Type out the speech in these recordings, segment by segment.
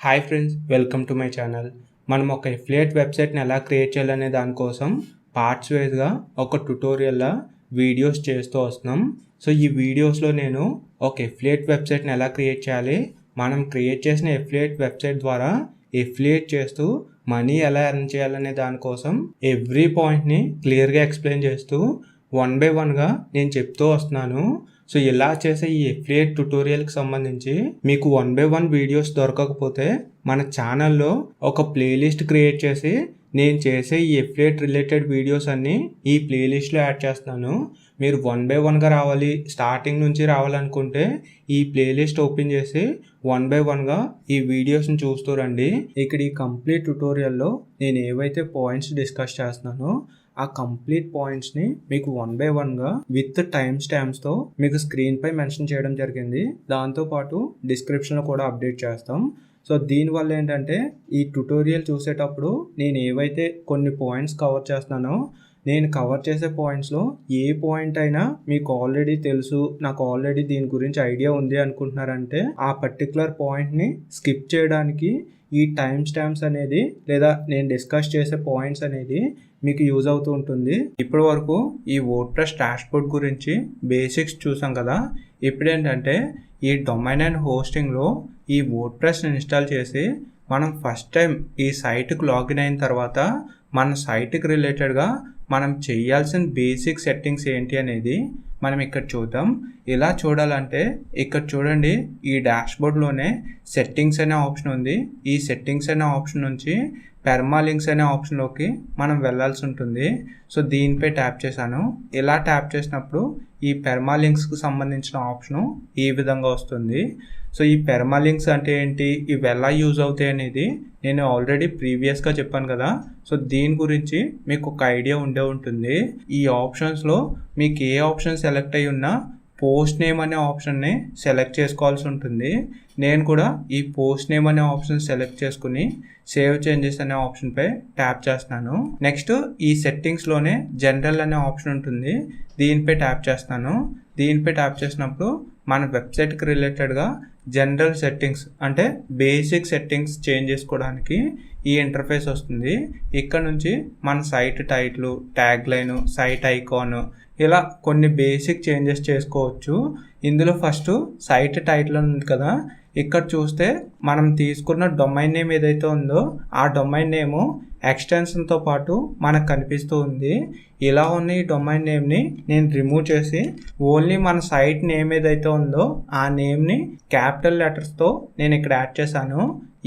Hi friends, welcome to my channel. మనం ఒక affiliate వెబ్సైట్ని ఎలా క్రియేట్ చేయాలనే దానికోసం పార్ట్స్ వైజ్గా ఒక ట్యుటోరియల్లా వీడియోస్ చేస్తూ వస్తున్నాం. సో ఈ వీడియోస్లో నేను ఒక ఎఫిలియేట్ వెబ్సైట్ని ఎలా క్రియేట్ చేయాలి, మనం క్రియేట్ చేసిన ఎఫిలియేట్ వెబ్సైట్ ద్వారా ఎఫిలియేట్ చేస్తూ మనీ ఎలా ఎర్న్ చేయాలనే దానికోసం ఎవ్రీ పాయింట్ని క్లియర్గా ఎక్స్ప్లెయిన్ చేస్తూ వన్ బై వన్గా నేను చెప్తూ వస్తున్నాను. సో ఇలా చేసే ఈ ఎఫిలియేట్ ట్యుటోరియల్కి సంబంధించి మీకు వన్ బై వన్ వీడియోస్ దొరకకపోతే మన ఛానల్లో ఒక ప్లేలిస్ట్ క్రియేట్ చేసి నేను చేసే ఈ ఎఫిలియేట్ రిలేటెడ్ వీడియోస్ అన్నీ ఈ ప్లేలిస్ట్లో యాడ్ చేస్తున్నాను. మీరు వన్ బై వన్గా రావాలి, స్టార్టింగ్ నుంచి రావాలనుకుంటే ఈ ప్లేలిస్ట్ ఓపెన్ చేసి వన్ బై వన్గా ఈ వీడియోస్ని చూస్తూ రండి. ఇక్కడ ఈ కంప్లీట్ ట్యుటోరియల్లో నేను ఏవైతే పాయింట్స్ డిస్కస్ చేస్తున్నానో ఆ కంప్లీట్ పాయింట్స్ని మీకు వన్ బై వన్గా విత్ టైమ్ స్టాంప్స్తో మీకు స్క్రీన్పై మెన్షన్ చేయడం జరిగింది. దాంతోపాటు డిస్క్రిప్షన్లో కూడా అప్డేట్ చేస్తాం. సో దీనివల్ల ఏంటంటే ఈ ట్యుటోరియల్ చూసేటప్పుడు నేను ఏవైతే కొన్ని పాయింట్స్ కవర్ చేస్తున్నానో నేను కవర్ చేసే పాయింట్స్లో ఏ పాయింట్ అయినా మీకు ఆల్రెడీ తెలుసు, నాకు ఆల్రెడీ దీని గురించి ఐడియా ఉంది అనుకుంటున్నారంటే ఆ పర్టికులర్ పాయింట్ని స్కిప్ చేయడానికి ఈ టైమ్ స్టాంప్స్ అనేది లేదా నేను డిస్కస్ చేసే పాయింట్స్ అనేది మీకు యూజ్ అవుతూ ఉంటుంది. ఇప్పటి వరకు ఈ వర్డ్ప్రెస్ డాష్బోర్డ్ గురించి బేసిక్స్ చూసాం కదా. ఇప్పుడు ఏంటంటే ఈ డొమైన్ అండ్ హోస్టింగ్లో ఈ వర్డ్ప్రెస్ని ఇన్స్టాల్ చేసి మనం ఫస్ట్ టైం ఈ సైట్కి లాగిన్ అయిన తర్వాత మన సైట్కి రిలేటెడ్గా మనం చేయాల్సిన బేసిక్ సెట్టింగ్స్ ఏంటి అనేది మనం ఇక్కడ చూద్దాం. ఇలా చూడాలంటే ఇక్కడ చూడండి, ఈ డాష్బోర్డ్లోనే సెట్టింగ్స్ అనే ఆప్షన్ ఉంది. ఈ సెట్టింగ్స్ అనే ఆప్షన్ నుంచి పెర్మాలింక్స్ అనే ఆప్షన్లోకి మనం వెళ్ళాల్సి ఉంటుంది. సో దీనిపై ట్యాప్ చేశాను. ఇలా ట్యాప్ చేసినప్పుడు ఈ పెర్మాలింక్స్కి సంబంధించిన ఆప్షను ఈ విధంగా వస్తుంది. సో ఈ పెర్మాలింక్స్ అంటే ఏంటి, ఇవి ఎలా యూజ్ అవుతాయి అనేది నేను ఆల్రెడీ ప్రీవియస్గా చెప్పాను కదా. సో దీని గురించి మీకు ఒక ఐడియా ఉండే ఉంటుంది. ఈ ఆప్షన్స్లో మీకు ఏ ఆప్షన్ సెలెక్ట్ అయి ఉన్నా పోస్ట్ నేమ్ అనే ఆప్షన్ని సెలెక్ట్ చేసుకోవాల్సి ఉంటుంది. నేను కూడా ఈ పోస్ట్ నేమ్ అనే ఆప్షన్ సెలెక్ట్ చేసుకుని సేవ్ చేంజెస్ అనే ఆప్షన్పై ట్యాప్ చేస్తున్నాను. నెక్స్ట్ ఈ సెట్టింగ్స్లోనే జనరల్ అనే ఆప్షన్ ఉంటుంది, దీనిపై ట్యాప్ చేస్తాను. దీనిపై ట్యాప్ చేసినప్పుడు మన వెబ్సైట్కి రిలేటెడ్గా జనరల్ సెట్టింగ్స్ అంటే బేసిక్ సెట్టింగ్స్ చేంజ్ చేసుకోవడానికి ఈ ఇంటర్ఫేస్ వస్తుంది. ఇక్కడ నుంచి మన site title, tag line, site icon ఇలా కొన్ని బేసిక్ చేంజెస్ చేసుకోవచ్చు. ఇందులో ఫస్ట్ సైట్ టైటిల్ ఉంది కదా, ఇక్కడ చూస్తే మనం తీసుకున్న డొమైన్ నేమ్ ఏదైతే ఉందో ఆ డొమైన్ నేము ఎక్స్టెన్షన్తో పాటు మనకు కనిపిస్తూ ఉంది. ఇలా ఉన్న ఈ డొమైన్ నేమ్ని నేను రిమూవ్ చేసి ఓన్లీ మన సైట్ నేమ్ ఏదైతే ఉందో ఆ నేమ్ని క్యాపిటల్ లెటర్స్తో నేను ఇక్కడ యాడ్ చేశాను.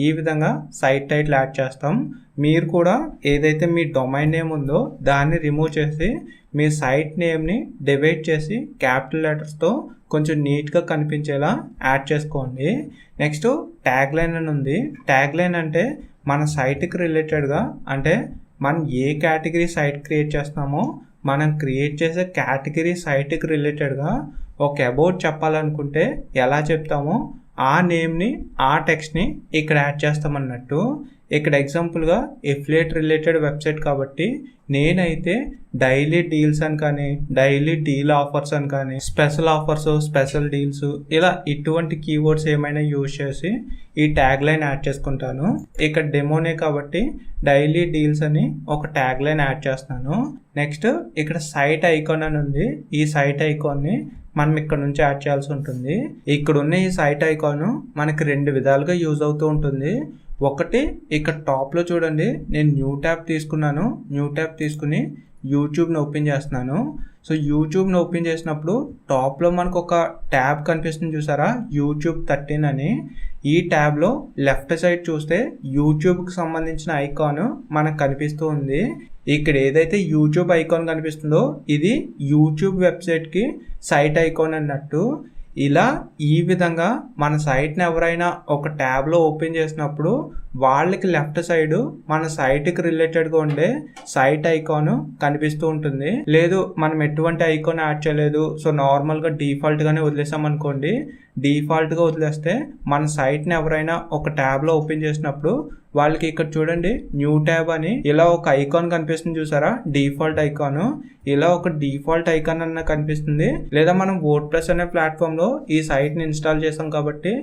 ఈ విధంగా సైట్ టైటిల్ యాడ్ చేస్తాం. మీరు కూడా ఏదైతే మీ డొమైన్ నేమ్ ఉందో దాన్ని రిమూవ్ చేసి మీ సైట్ నేమ్ని డివైడ్ చేసి క్యాపిటల్ లెటర్స్తో కొంచెం నీట్గా కనిపించేలా యాడ్ చేసుకోండి. నెక్స్ట్ ట్యాగ్ లైన్ అని ఉంది. ట్యాగ్ లైన్ అంటే మన సైట్కి రిలేటెడ్గా, అంటే మనం ఏ కేటగిరీ సైట్ క్రియేట్ చేస్తామో మనం క్రియేట్ చేసే కేటగిరీ సైట్కి రిలేటెడ్గా ఒక అబౌట్ చెప్పాలనుకుంటే ఎలా చెప్తామో ఆ నేమ్ని, ఆ టెక్స్ట్ని ఇక్కడ యాడ్ చేస్తామన్నట్టు. ఇక్కడ ఎగ్జాంపుల్గా ఎఫిలియేట్ రిలేటెడ్ వెబ్సైట్ కాబట్టి నేనైతే డైలీ డీల్స్ అని కానీ, డైలీ డీల్ ఆఫర్స్ అని కానీ, స్పెషల్ ఆఫర్స్, స్పెషల్ డీల్స్ ఇలా ఇటువంటి కీవర్డ్స్ ఏమైనా యూజ్ చేసి ఈ ట్యాగ్ లైన్ యాడ్ చేసుకుంటాను. ఇక్కడ డెమోనే కాబట్టి డైలీ డీల్స్ అని ఒక ట్యాగ్ లైన్ యాడ్ చేస్తాను. నెక్స్ట్ ఇక్కడ సైట్ ఐకాన్ అని ఉంది. ఈ సైట్ ఐకాన్ని మనం ఇక్కడ నుంచి యాడ్ చేయాల్సి ఉంటుంది. ఇక్కడ ఉన్న ఈ సైట్ ఐకాన్ మనకి రెండు విధాలుగా యూజ్ అవుతూ ఉంటుంది. ఒకటి ఇక్కడ టాప్లో చూడండి, నేను న్యూ ట్యాబ్ తీసుకున్నాను. న్యూ ట్యాబ్ తీసుకుని యూట్యూబ్ని ఓపెన్ చేస్తున్నాను. సో యూట్యూబ్ని ఓపెన్ చేసినప్పుడు టాప్లో మనకు ఒక ట్యాబ్ కనిపిస్తుంది చూసారా, యూట్యూబ్ 13 అని. ఈ ట్యాబ్లో లెఫ్ట్ సైడ్ చూస్తే యూట్యూబ్కి సంబంధించిన ఐకాన్ మనకు కనిపిస్తూ ఉంది. ఇక్కడ ఏదైతే యూట్యూబ్ ఐకాన్ కనిపిస్తుందో ఇది యూట్యూబ్ వెబ్సైట్కి సైట్ ఐకాన్ అన్నట్టు. ఇలా ఈ విధంగా మన సైట్ని ఎవరైనా ఒక ట్యాబ్లో ఓపెన్ చేసినప్పుడు వాళ్ళకి లెఫ్ట్ సైడ్ మన సైట్కి రిలేటెడ్గా ఉండే సైట్ ఐకాన్ కనిపిస్తూ ఉంటుంది. లేదు మనం ఎటువంటి ఐకాన్ యాడ్ చేయలేదు, సో నార్మల్గా డిఫాల్ట్గానే వదిలేసాం అనుకోండి, డిఫాల్ట్గా వదిలేస్తే మన సైట్ని ఎవరైనా ఒక ట్యాబ్లో ఓపెన్ చేసినప్పుడు వాళ్ళకి ఇక్కడ చూడండి న్యూ ట్యాబ్ అని ఇలా ఒక ఐకాన్ కనిపిస్తుంది చూసారా, డిఫాల్ట్ ఐకాన్. ఇలా ఒక డిఫాల్ట్ ఐకాన్ అన్న కనిపిస్తుంది. లేదా మనం వర్డ్ప్రెస్ అనే ప్లాట్ఫామ్లో ఈ సైట్ని ఇన్స్టాల్ చేసాం కాబట్టి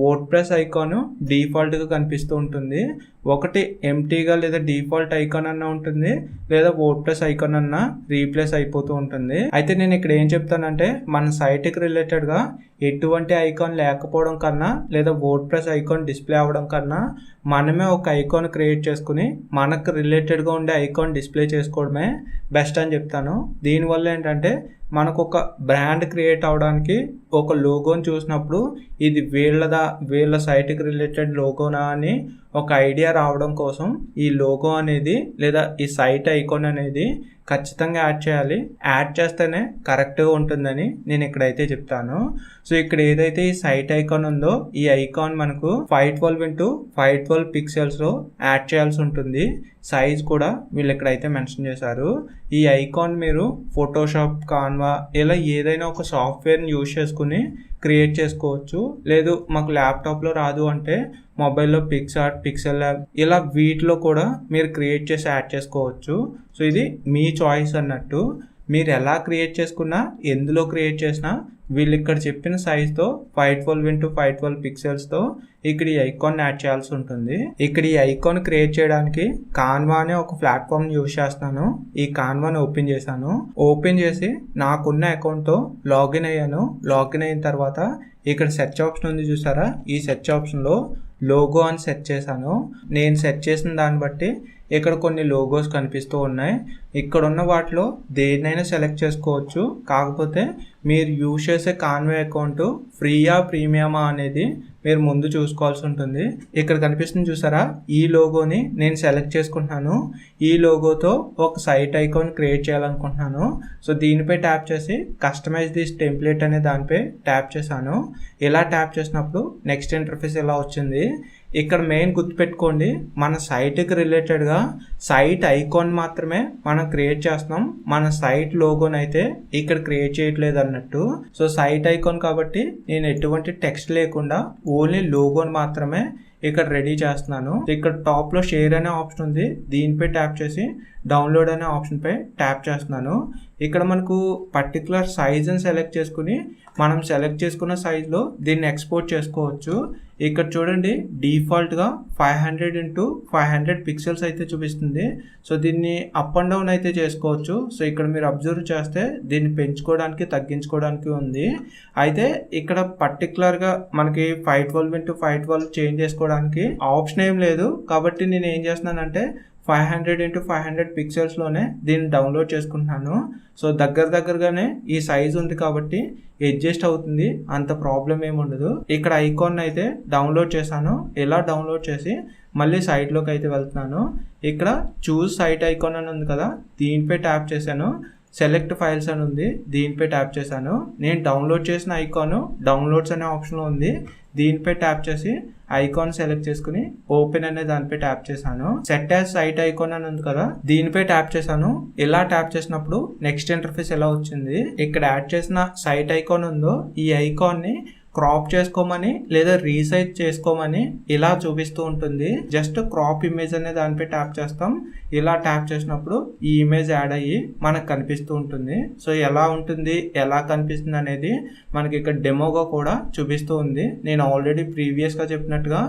వర్డ్ప్రెస్ ఐకాన్ డిఫాల్ట్గా కనిపిస్తూ ఉంటుంది. ఒకటి ఎంటీగా లేదా డిఫాల్ట్ ఐకాన్ అన్న ఉంటుంది, లేదా వర్డ్ప్రెస్ ఐకాన్ అన్న రీప్లేస్ అయిపోతూ ఉంటుంది. అయితే నేను ఇక్కడ ఏం చెప్తానంటే మన సైట్కి రిలేటెడ్గా ఎటువంటి ఐకాన్ లేకపోవడం కన్నా లేదా వర్డ్ప్రెస్ ఐకాన్ డిస్ప్లే అవ్వడం కన్నా మనమే ఒక ఐకాన్ క్రియేట్ చేసుకుని మనకు రిలేటెడ్గా ఉండే ఐకాన్ డిస్ప్లే చేసుకోవడమే బెస్ట్ అని చెప్తాను. దీనివల్ల ఏంటంటే మనకు ఒక బ్రాండ్ క్రియేట్ అవడానికి ఒక లోగోని చూసినప్పుడు ఇది వీళ్ళ సైట్కి రిలేటెడ్ లోగోనా అని ఒక ఐడియా రావడం కోసం ఈ లోగో అనేది లేదా ఈ సైట్ ఐకాన్ అనేది ఖచ్చితంగా యాడ్ చేయాలి. యాడ్ చేస్తేనే కరెక్ట్గా ఉంటుందని నేను ఇక్కడైతే చెప్తాను. సో ఇక్కడ ఏదైతే ఈ సైట్ ఐకాన్ ఉందో ఈ ఐకాన్ మనకు 512x512 పిక్సెల్స్లో యాడ్ చేయాల్సి ఉంటుంది. సైజ్ కూడా వీళ్ళు ఇక్కడైతే మెన్షన్ చేశారు. ఈ ఐకాన్ మీరు ఫోటోషాప్, కాన్వా ఇలా ఏదైనా ఒక సాఫ్ట్వేర్ని యూజ్ చేసుకుని క్రియేట్ చేసుకోవచ్చు. లేదు మాకు ల్యాప్టాప్లో రాదు అంటే మొబైల్లో పిక్సార్ట్, పిక్సెల్ ల్యాబ్ ఇలా వీటిలో కూడా మీరు క్రియేట్ చేసి యాడ్ చేసుకోవచ్చు. సో ఇది మీ చాయిస్ అన్నట్టు. మీరు ఎలా క్రియేట్ చేసుకున్నా, ఎందులో క్రియేట్ చేసినా వీళ్ళు ఇక్కడ చెప్పిన సైజ్తో 512x512 పిక్సెల్స్తో ఇక్కడ ఈ ఐకాన్ యాడ్ చేయాల్సి ఉంటుంది. ఇక్కడ ఈ ఐకాన్ క్రియేట్ చేయడానికి కాన్వా అనే ఒక ప్లాట్ఫామ్ యూజ్ చేస్తున్నాను. ఈ కాన్వాని ఓపెన్ చేశాను. ఓపెన్ చేసి నాకున్న అకౌంట్తో లాగిన్ అయ్యాను. లాగిన్ అయిన తర్వాత ఇక్కడ సెర్చ్ ఆప్షన్ ఉంది చూసారా, ఈ సెర్చ్ ఆప్షన్లో లోగో అని సెర్చ్ చేశాను. నేను సెర్చ్ చేసిన దాన్ని బట్టి ఇక్కడ కొన్ని లోగోస్ కనిపిస్తూ ఉన్నాయి. ఇక్కడ ఉన్న వాటిలో దేన్నైనా సెలెక్ట్ చేసుకోవచ్చు. కాకపోతే మీరు యూజ్ చేసే కాన్వే అకౌంట్ ఫ్రీయా ప్రీమియమా అనేది మీరు ముందు చూసుకోవాల్సి ఉంటుంది. ఇక్కడ కనిపిస్తుంది చూసారా, ఈ లోగోని నేను సెలెక్ట్ చేసుకుంటున్నాను. ఈ లోగోతో ఒక సైట్ ఐకాన్ క్రియేట్ చేయాలనుకుంటున్నాను. సో దీనిపై ట్యాప్ చేసి కస్టమైజ్ దిస్ టెంప్లెట్ అనే దానిపై ట్యాప్ చేశాను. ఇలా ట్యాప్ చేసినప్పుడు నెక్స్ట్ ఇంటర్ఫేస్ ఇలా వచ్చింది. ఇక్కడ మెయిన్ గుర్తుపెట్టుకోండి, మన సైట్కి రిలేటెడ్గా సైట్ ఐకాన్ మాత్రమే మనం క్రియేట్ చేస్తున్నాం. మన సైట్ లోగోని అయితే ఇక్కడ క్రియేట్ చేయట్లేదు అన్నట్టు. సో సైట్ ఐకాన్ కాబట్టి నేను ఎటువంటి టెక్స్ట్ లేకుండా ఓన్లీ లోగోని మాత్రమే ఇక్కడ రెడీ చేస్తున్నాను. ఇక్కడ టాప్లో షేర్ అనే ఆప్షన్ ఉంది, దీనిపై ట్యాప్ చేసి డౌన్లోడ్ అనే ఆప్షన్పై ట్యాప్ చేస్తున్నాను. ఇక్కడ మనకు పర్టికులర్ సైజ్ని సెలెక్ట్ చేసుకుని మనం సెలెక్ట్ చేసుకున్న సైజులో దీన్ని ఎక్స్పోర్ట్ చేసుకోవచ్చు. ఇక్కడ చూడండి డిఫాల్ట్గా 500x500 పిక్సెల్స్ అయితే చూపిస్తుంది. సో దీన్ని అప్ అండ్ డౌన్ అయితే చేసుకోవచ్చు. సో ఇక్కడ మీరు అబ్జర్వ్ చేస్తే దీన్ని పెంచుకోవడానికి, తగ్గించుకోవడానికి ఉంది. అయితే ఇక్కడ పర్టికులర్గా మనకి 512x512 చేంజ్ చేసుకోవడానికి ఆప్షన్ ఏం లేదు. కాబట్టి నేను ఏం చేస్తున్నానంటే 500x500 పిక్సెల్స్లోనే దీన్ని డౌన్లోడ్ చేసుకుంటున్నాను. సో దగ్గరగానే ఈ సైజ్ ఉంది కాబట్టి అడ్జస్ట్ అవుతుంది, అంత ప్రాబ్లం ఏమి ఉండదు. ఇక్కడ ఐకాన్ అయితే డౌన్లోడ్ చేశాను. ఇలా డౌన్లోడ్ చేసి మళ్ళీ సైట్లోకి అయితే వెళ్తున్నాను. ఇక్కడ చూస్ సైట్ ఐకాన్ అని ఉంది కదా, దీనిపై ట్యాప్ చేశాను. సెలెక్ట్ ఫైల్స్ అని ఉంది, దీనిపై ట్యాప్ చేశాను. నేను డౌన్లోడ్ చేసిన ఐకాన్ డౌన్లోడ్స్ అనే ఆప్షన్లో ఉంది, దీనిపై ట్యాప్ చేసి ఐకాన్ సెలెక్ట్ చేసుకుని ఓపెన్ అనే దానిపై ట్యాప్ చేశాను. సెట్ యాజ్ సైట్ ఐకాన్ అని ఉంది కదా, దీనిపై ట్యాప్ చేశాను. ఇలా ట్యాప్ చేసినప్పుడు నెక్స్ట్ ఇంటర్ఫేస్ ఎలా వచ్చింది, ఇక్కడ యాడ్ చేసిన సైట్ ఐకాన్ ఉందో ఈ ఐకాన్ ని క్రాప్ చేసుకోమని లేదా రీసైజ్ చేసుకోమని ఇలా చూపిస్తూ ఉంటుంది. జస్ట్ క్రాప్ ఇమేజ్ అనే దానిపై ట్యాప్ చేస్తాం. ఇలా ట్యాప్ చేసినప్పుడు ఈ ఇమేజ్ యాడ్ అయ్యి మనకు కనిపిస్తూ ఉంటుంది. సో ఎలా ఉంటుంది, ఎలా కనిపిస్తుంది అనేది మనకి ఇక్కడ డెమోగా కూడా చూపిస్తూ ఉంది. నేను ఆల్రెడీ ప్రీవియస్గా చెప్పినట్టుగా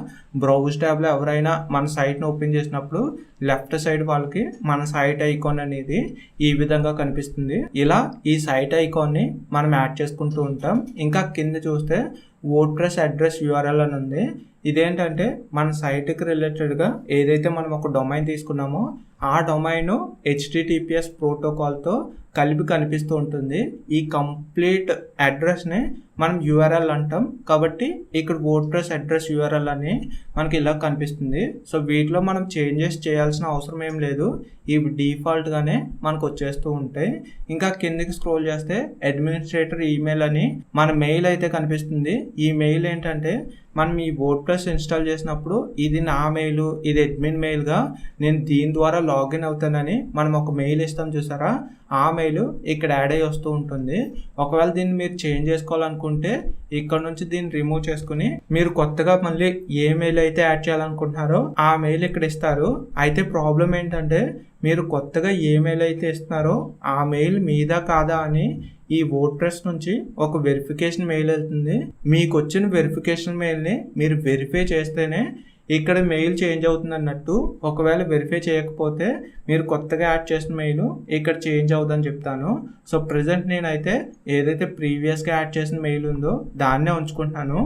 బ్రౌజ్ ట్యాబ్లో ఎవరైనా మన సైట్ని ఓపెన్ చేసినప్పుడు లెఫ్ట్ సైడ్ వాళ్ళకి మన సైట్ ఐకాన్ అనేది ఈ విధంగా కనిపిస్తుంది. ఇలా ఈ సైట్ ఐకాన్ని మనం యాడ్ చేసుకుంటూ ఉంటాం. ఇంకా కింద చూస్తే వర్డ్ప్రెస్ అడ్రస్ URL అని ఉంది. ఇదేంటంటే మన సైట్కి రిలేటెడ్గా ఏదైతే మనం ఒక డొమైన్ తీసుకున్నామో ఆ డొమైన్ HTTPS ప్రోటోకాల్తో కలిపి కనిపిస్తూ ఉంటుంది. ఈ కంప్లీట్ అడ్రస్ని మనం URL అంటాం. కాబట్టి ఇక్కడ వర్డ్ప్రెస్ అడ్రస్ URL అని మనకి ఇలా కనిపిస్తుంది. సో వీటిలో మనం చేంజెస్ చేయాల్సిన అవసరం ఏం లేదు, ఇవి డిఫాల్ట్గానే మనకు వచ్చేస్తూ ఉంటాయి. ఇంకా కిందికి స్క్రోల్ చేస్తే అడ్మినిస్ట్రేటర్ ఈమెయిల్ అని మన మెయిల్ అయితే కనిపిస్తుంది. ఈ మెయిల్ ఏంటంటే మనం ఈ వర్డ్ప్రెస్ ఇన్స్టాల్ చేసినప్పుడు ఇది నా మెయిల్, ఇది అడ్మిన్ మెయిల్గా నేను దీని ద్వారా లాగిన్ అవుతానని మనం ఒక మెయిల్ ఇస్తాం చూసారా, ఆ మెయిల్ ఇక్కడ యాడ్ అయ్యి వస్తూ ఉంటుంది. ఒకవేళ దీన్ని మీరు చేంజ్ చేసుకోవాలనుకుంటే ఇక్కడ నుంచి దీన్ని రిమూవ్ చేసుకుని మీరు కొత్తగా మళ్ళీ ఏ మెయిల్ అయితే యాడ్ చేయాలనుకుంటున్నారో ఆ మెయిల్ ఇక్కడ ఇస్తారు. అయితే ప్రాబ్లం ఏంటంటే మీరు కొత్తగా ఏ మెయిల్ అయితే ఇస్తున్నారో ఆ మెయిల్ మీదా కాదా అని ఈ వర్డ్ప్రెస్ నుంచి ఒక వెరిఫికేషన్ మెయిల్ వెళ్తుంది. మీకు వచ్చిన వెరిఫికేషన్ మెయిల్ని మీరు వెరిఫై చేస్తేనే ఇక్కడ మెయిల్ చేంజ్ అవుతుంది అన్నట్టు. ఒకవేళ వెరిఫై చేయకపోతే మీరు కొత్తగా యాడ్ చేసిన మెయిల్ ఇక్కడ చేంజ్ అవుతుందని చెప్తాను. సో ప్రజెంట్ నేనైతే ఏదైతే ప్రీవియస్గా యాడ్ చేసిన మెయిల్ ఉందో దాన్నే ఉంచుకుంటున్నాను.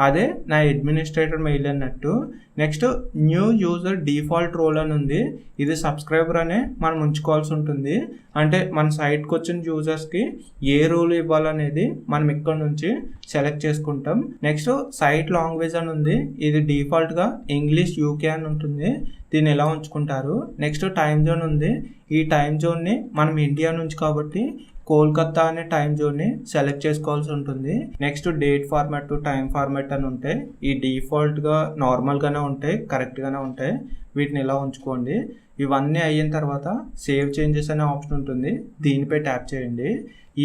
అదే నా అడ్మినిస్ట్రేటర్ మెయిల్ అన్నట్టు. Next new user default role అని ఉంది. ఇది సబ్స్క్రైబర్ అనే మనం ఉంచుకోవాల్సి ఉంటుంది. అంటే మన సైట్కి వచ్చిన యూజర్స్కి ఏ రోల్ ఇవ్వాలనేది మనం ఇక్కడ నుంచి సెలెక్ట్ చేసుకుంటాం. నెక్స్ట్ సైట్ లాంగ్వేజ్ అని ఉంది. ఇది డిఫాల్ట్గా ఇంగ్లీష్ యూకే అని ఉంటుంది. దీన్ని ఎలా ఉంచుకుంటారు. నెక్స్ట్ టైం జోన్ ఉంది. ఈ టైం జోన్ని మనం ఇండియా నుంచి కాబట్టి కోల్కతా అనే టైం జోన్ని సెలెక్ట్ చేసుకోవాల్సి ఉంటుంది. Next date format time format అని ఉంటాయి. ఈ డిఫాల్ట్గా నార్మల్గానే ఉంటాయి, కరెక్ట్గానే ఉంటాయి. వీటిని ఇలా ఉంచుకోండి. ఇవన్నీ అయిన తర్వాత సేవ్ చేంజెస్ అనే ఆప్షన్ ఉంటుంది. దీనిపై ట్యాప్ చేయండి.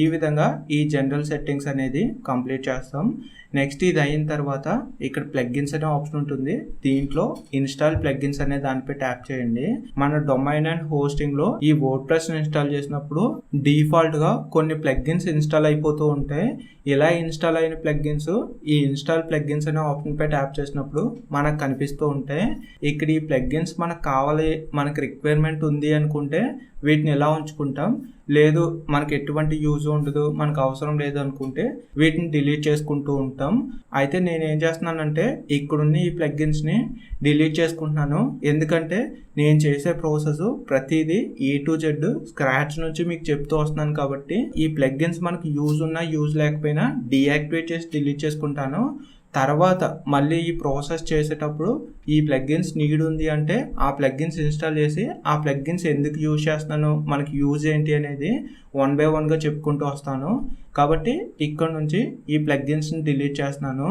ఈ విధంగా ఈ జనరల్ సెట్టింగ్స్ అనేది కంప్లీట్ చేస్తాం. నెక్స్ట్ ఇది అయిన తర్వాత ఇక్కడ ప్లగ్గిన్స్ అనే ఆప్షన్ ఉంటుంది. దీంట్లో ఇన్స్టాల్ ప్లగ్గిన్స్ అనే దానిపై ట్యాప్ చేయండి. మన డొమైన్ అండ్ హోస్టింగ్ లో ఈ వర్డ్ప్రెస్ ఇన్స్టాల్ చేసినప్పుడు డిఫాల్ట్ గా కొన్ని ప్లగ్గిన్స్ ఇన్స్టాల్ అయిపోతూ ఉంటాయి. ఇలా ఇన్స్టాల్ అయిన ప్లగ్గిన్స్ ఈ ఇన్స్టాల్ ప్లగ్గిన్స్ అనే ఆప్షన్ పై ట్యాప్ చేసినప్పుడు మనకు కనిపిస్తూ ఉంటాయి. ఇక్కడ ఈ ప్లగ్గిన్స్ మనకు కావాలి, మనకు రిక్వైర్మెంట్ ఉంది అనుకుంటే వీటిని ఎలా ఉంచుకుంటాం. లేదు మనకు ఎటువంటి యూజ్ ఉండదు, మనకు అవసరం లేదు అనుకుంటే వీటిని డిలీట్ చేసుకుంటూ ఉంటాం. అయితే నేను ఏం చేస్తున్నానంటే ఇక్కడున్న ఈ ప్లగ్గిన్స్ని డిలీట్ చేసుకుంటున్నాను. ఎందుకంటే నేను చేసే ప్రాసెస్ ప్రతిదీ A to Z స్క్రాచ్ నుంచి మీకు చెప్తూ వస్తున్నాను కాబట్టి ఈ ప్లగ్గిన్స్ మనకు యూజ్ ఉన్నా యూజ్ లేకపోయినా డీయాక్టివేట్ చేసి డిలీట్ చేసుకుంటాను. తర్వాత మళ్ళీ ఈ ప్రాసెస్ చేసేటప్పుడు ఈ ప్లగ్గిన్స్ నీడ్ ఉంది అంటే ఆ ప్లగ్గిన్స్ ఇన్స్టాల్ చేసి ఆ ప్లగ్గిన్స్ ఎందుకు యూజ్ చేస్తున్నాను, మనకి యూజ్ ఏంటి అనేది 1 by 1గా చెప్పుకుంటూ వస్తాను. కాబట్టి ఇక్కడ నుంచి ఈ ప్లగ్గిన్స్ని డిలీట్ చేస్తున్నాను.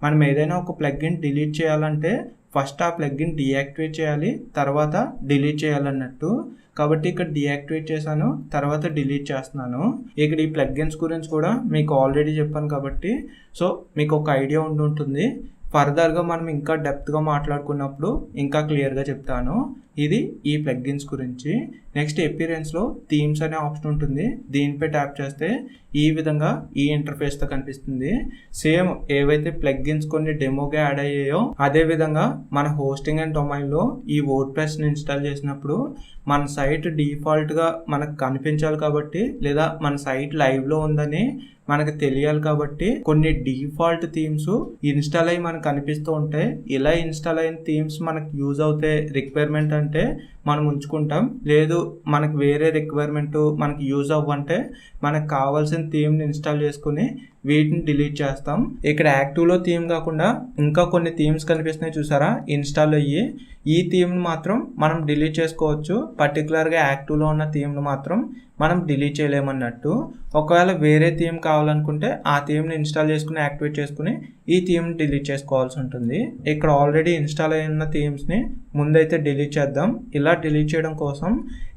మనం ఏదైనా ఒక ప్లగ్గిన్ డిలీట్ చేయాలంటే ఫస్ట్ ఆ ప్లగ్గిన్ డీయాక్టివేట్ చేయాలి, తర్వాత డిలీట్ చేయాలన్నట్టు. కాబట్టి ఇక్కడ డీయాక్టివేట్ చేశాను, తర్వాత డిలీట్ చేస్తున్నాను. ఇక్కడ ఈ ప్లగ్గిన్స్ గురించి కూడా మీకు ఆల్రెడీ చెప్పాను కాబట్టి సో మీకు ఒక ఐడియా ఉంటుంది. ఫర్దర్గా మనం ఇంకా డెప్త్గా మాట్లాడుకున్నప్పుడు ఇంకా క్లియర్గా చెప్తాను. ఇది ఈ ప్లగ్గిన్స్ గురించి. నెక్స్ట్ అపియరెన్స్లో థీమ్స్ అనే ఆప్షన్ ఉంటుంది. దీనిపై ట్యాప్ చేస్తే ఈ విధంగా ఈ ఇంటర్ఫేస్తో కనిపిస్తుంది. సేమ్ ఏవైతే ప్లగ్గిన్స్ కొన్ని డెమోగా యాడ్ అయ్యాయో అదే విధంగా మన హోస్టింగ్ అండ్ డొమైన్లో ఈ వర్డ్ప్రెస్ని ఇన్స్టాల్ చేసినప్పుడు మన సైట్ డిఫాల్ట్గా మనకు కనిపించాలి కాబట్టి లేదా మన సైట్ లైవ్లో ఉందని మనకు తెలియాలి కాబట్టి కొన్ని డిఫాల్ట్ థీమ్స్ ఇన్స్టాల్ అయ్యి మనకు కనిపిస్తూ ఉంటాయి. ఇలా ఇన్స్టాల్ అయిన థీమ్స్ మనకు యూజ్ అవుతాయి రిక్వైర్మెంట్ అంటే మనం ఉంచుకుంటాం. లేదు మనకు వేరే రిక్వైర్మెంట్ మనకి యూజ్ అవ్వంటే మనకు కావాల్సిన థీమ్ని ఇన్స్టాల్ చేసుకుని వీటిని డిలీట్ చేస్తాం. ఇక్కడ యాక్టివ్లో థీమ్ కాకుండా ఇంకా కొన్ని థీమ్స్ కనిపిస్తున్నాయి చూసారా ఇన్స్టాల్ అయ్యి. ఈ థీమ్ని మాత్రం మనం డిలీట్ చేసుకోవచ్చు. పర్టికులర్గా యాక్టివ్లో ఉన్న థీమ్ను మాత్రం మనం డిలీట్ చేయలేమన్నట్టు. ఒకవేళ వేరే థీమ్ కావాలనుకుంటే ఆ థీమ్ని ఇన్స్టాల్ చేసుకుని యాక్టివేట్ చేసుకుని ఈ థీమ్ని డిలీట్ చేసుకోవాల్సి ఉంటుంది. ఇక్కడ ఆల్రెడీ ఇన్స్టాల్ అయిన థీమ్స్ని ముందైతే డిలీట్ చేద్దాం. ఇలా డిలీట్ చేయడం కోసం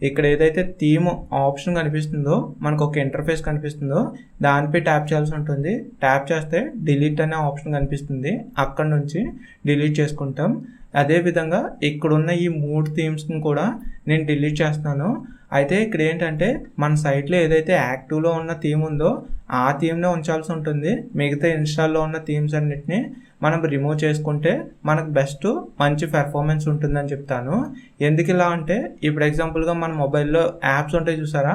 ఇక్కడ ఏదైతే థీమ్ ఆప్షన్ కనిపిస్తుందో మనకు ఒక ఇంటర్ఫేస్ కనిపిస్తుందో దానిపై ట్యాప్ చేయాల్సి ఉంటుంది. ట్యాప్ చేస్తే డిలీట్ అనే ఆప్షన్ కనిపిస్తుంది. అక్కడ నుంచి డిలీట్ చేసుకుంటాం. అదేవిధంగా ఇక్కడున్న ఈ 3 థీమ్స్ని కూడా నేను డిలీట్ చేస్తున్నాను. అయితే ఇక్కడ ఏంటంటే మన సైట్లో ఏదైతే యాక్టివ్లో ఉన్న థీమ్ ఉందో ఆ థీమ్నే ఉంచాల్సి ఉంటుంది. మిగతా ఇన్స్టాల్లో ఉన్న థీమ్స్ అన్నిటిని మనం రిమూవ్ చేసుకుంటే మనకు బెస్ట్ మంచి పెర్ఫార్మెన్స్ ఉంటుందని చెప్తాను. ఎందుకు ఇలా అంటే ఇప్పుడు ఎగ్జాంపుల్గా మన మొబైల్లో యాప్స్ ఉంటాయి చూసారా,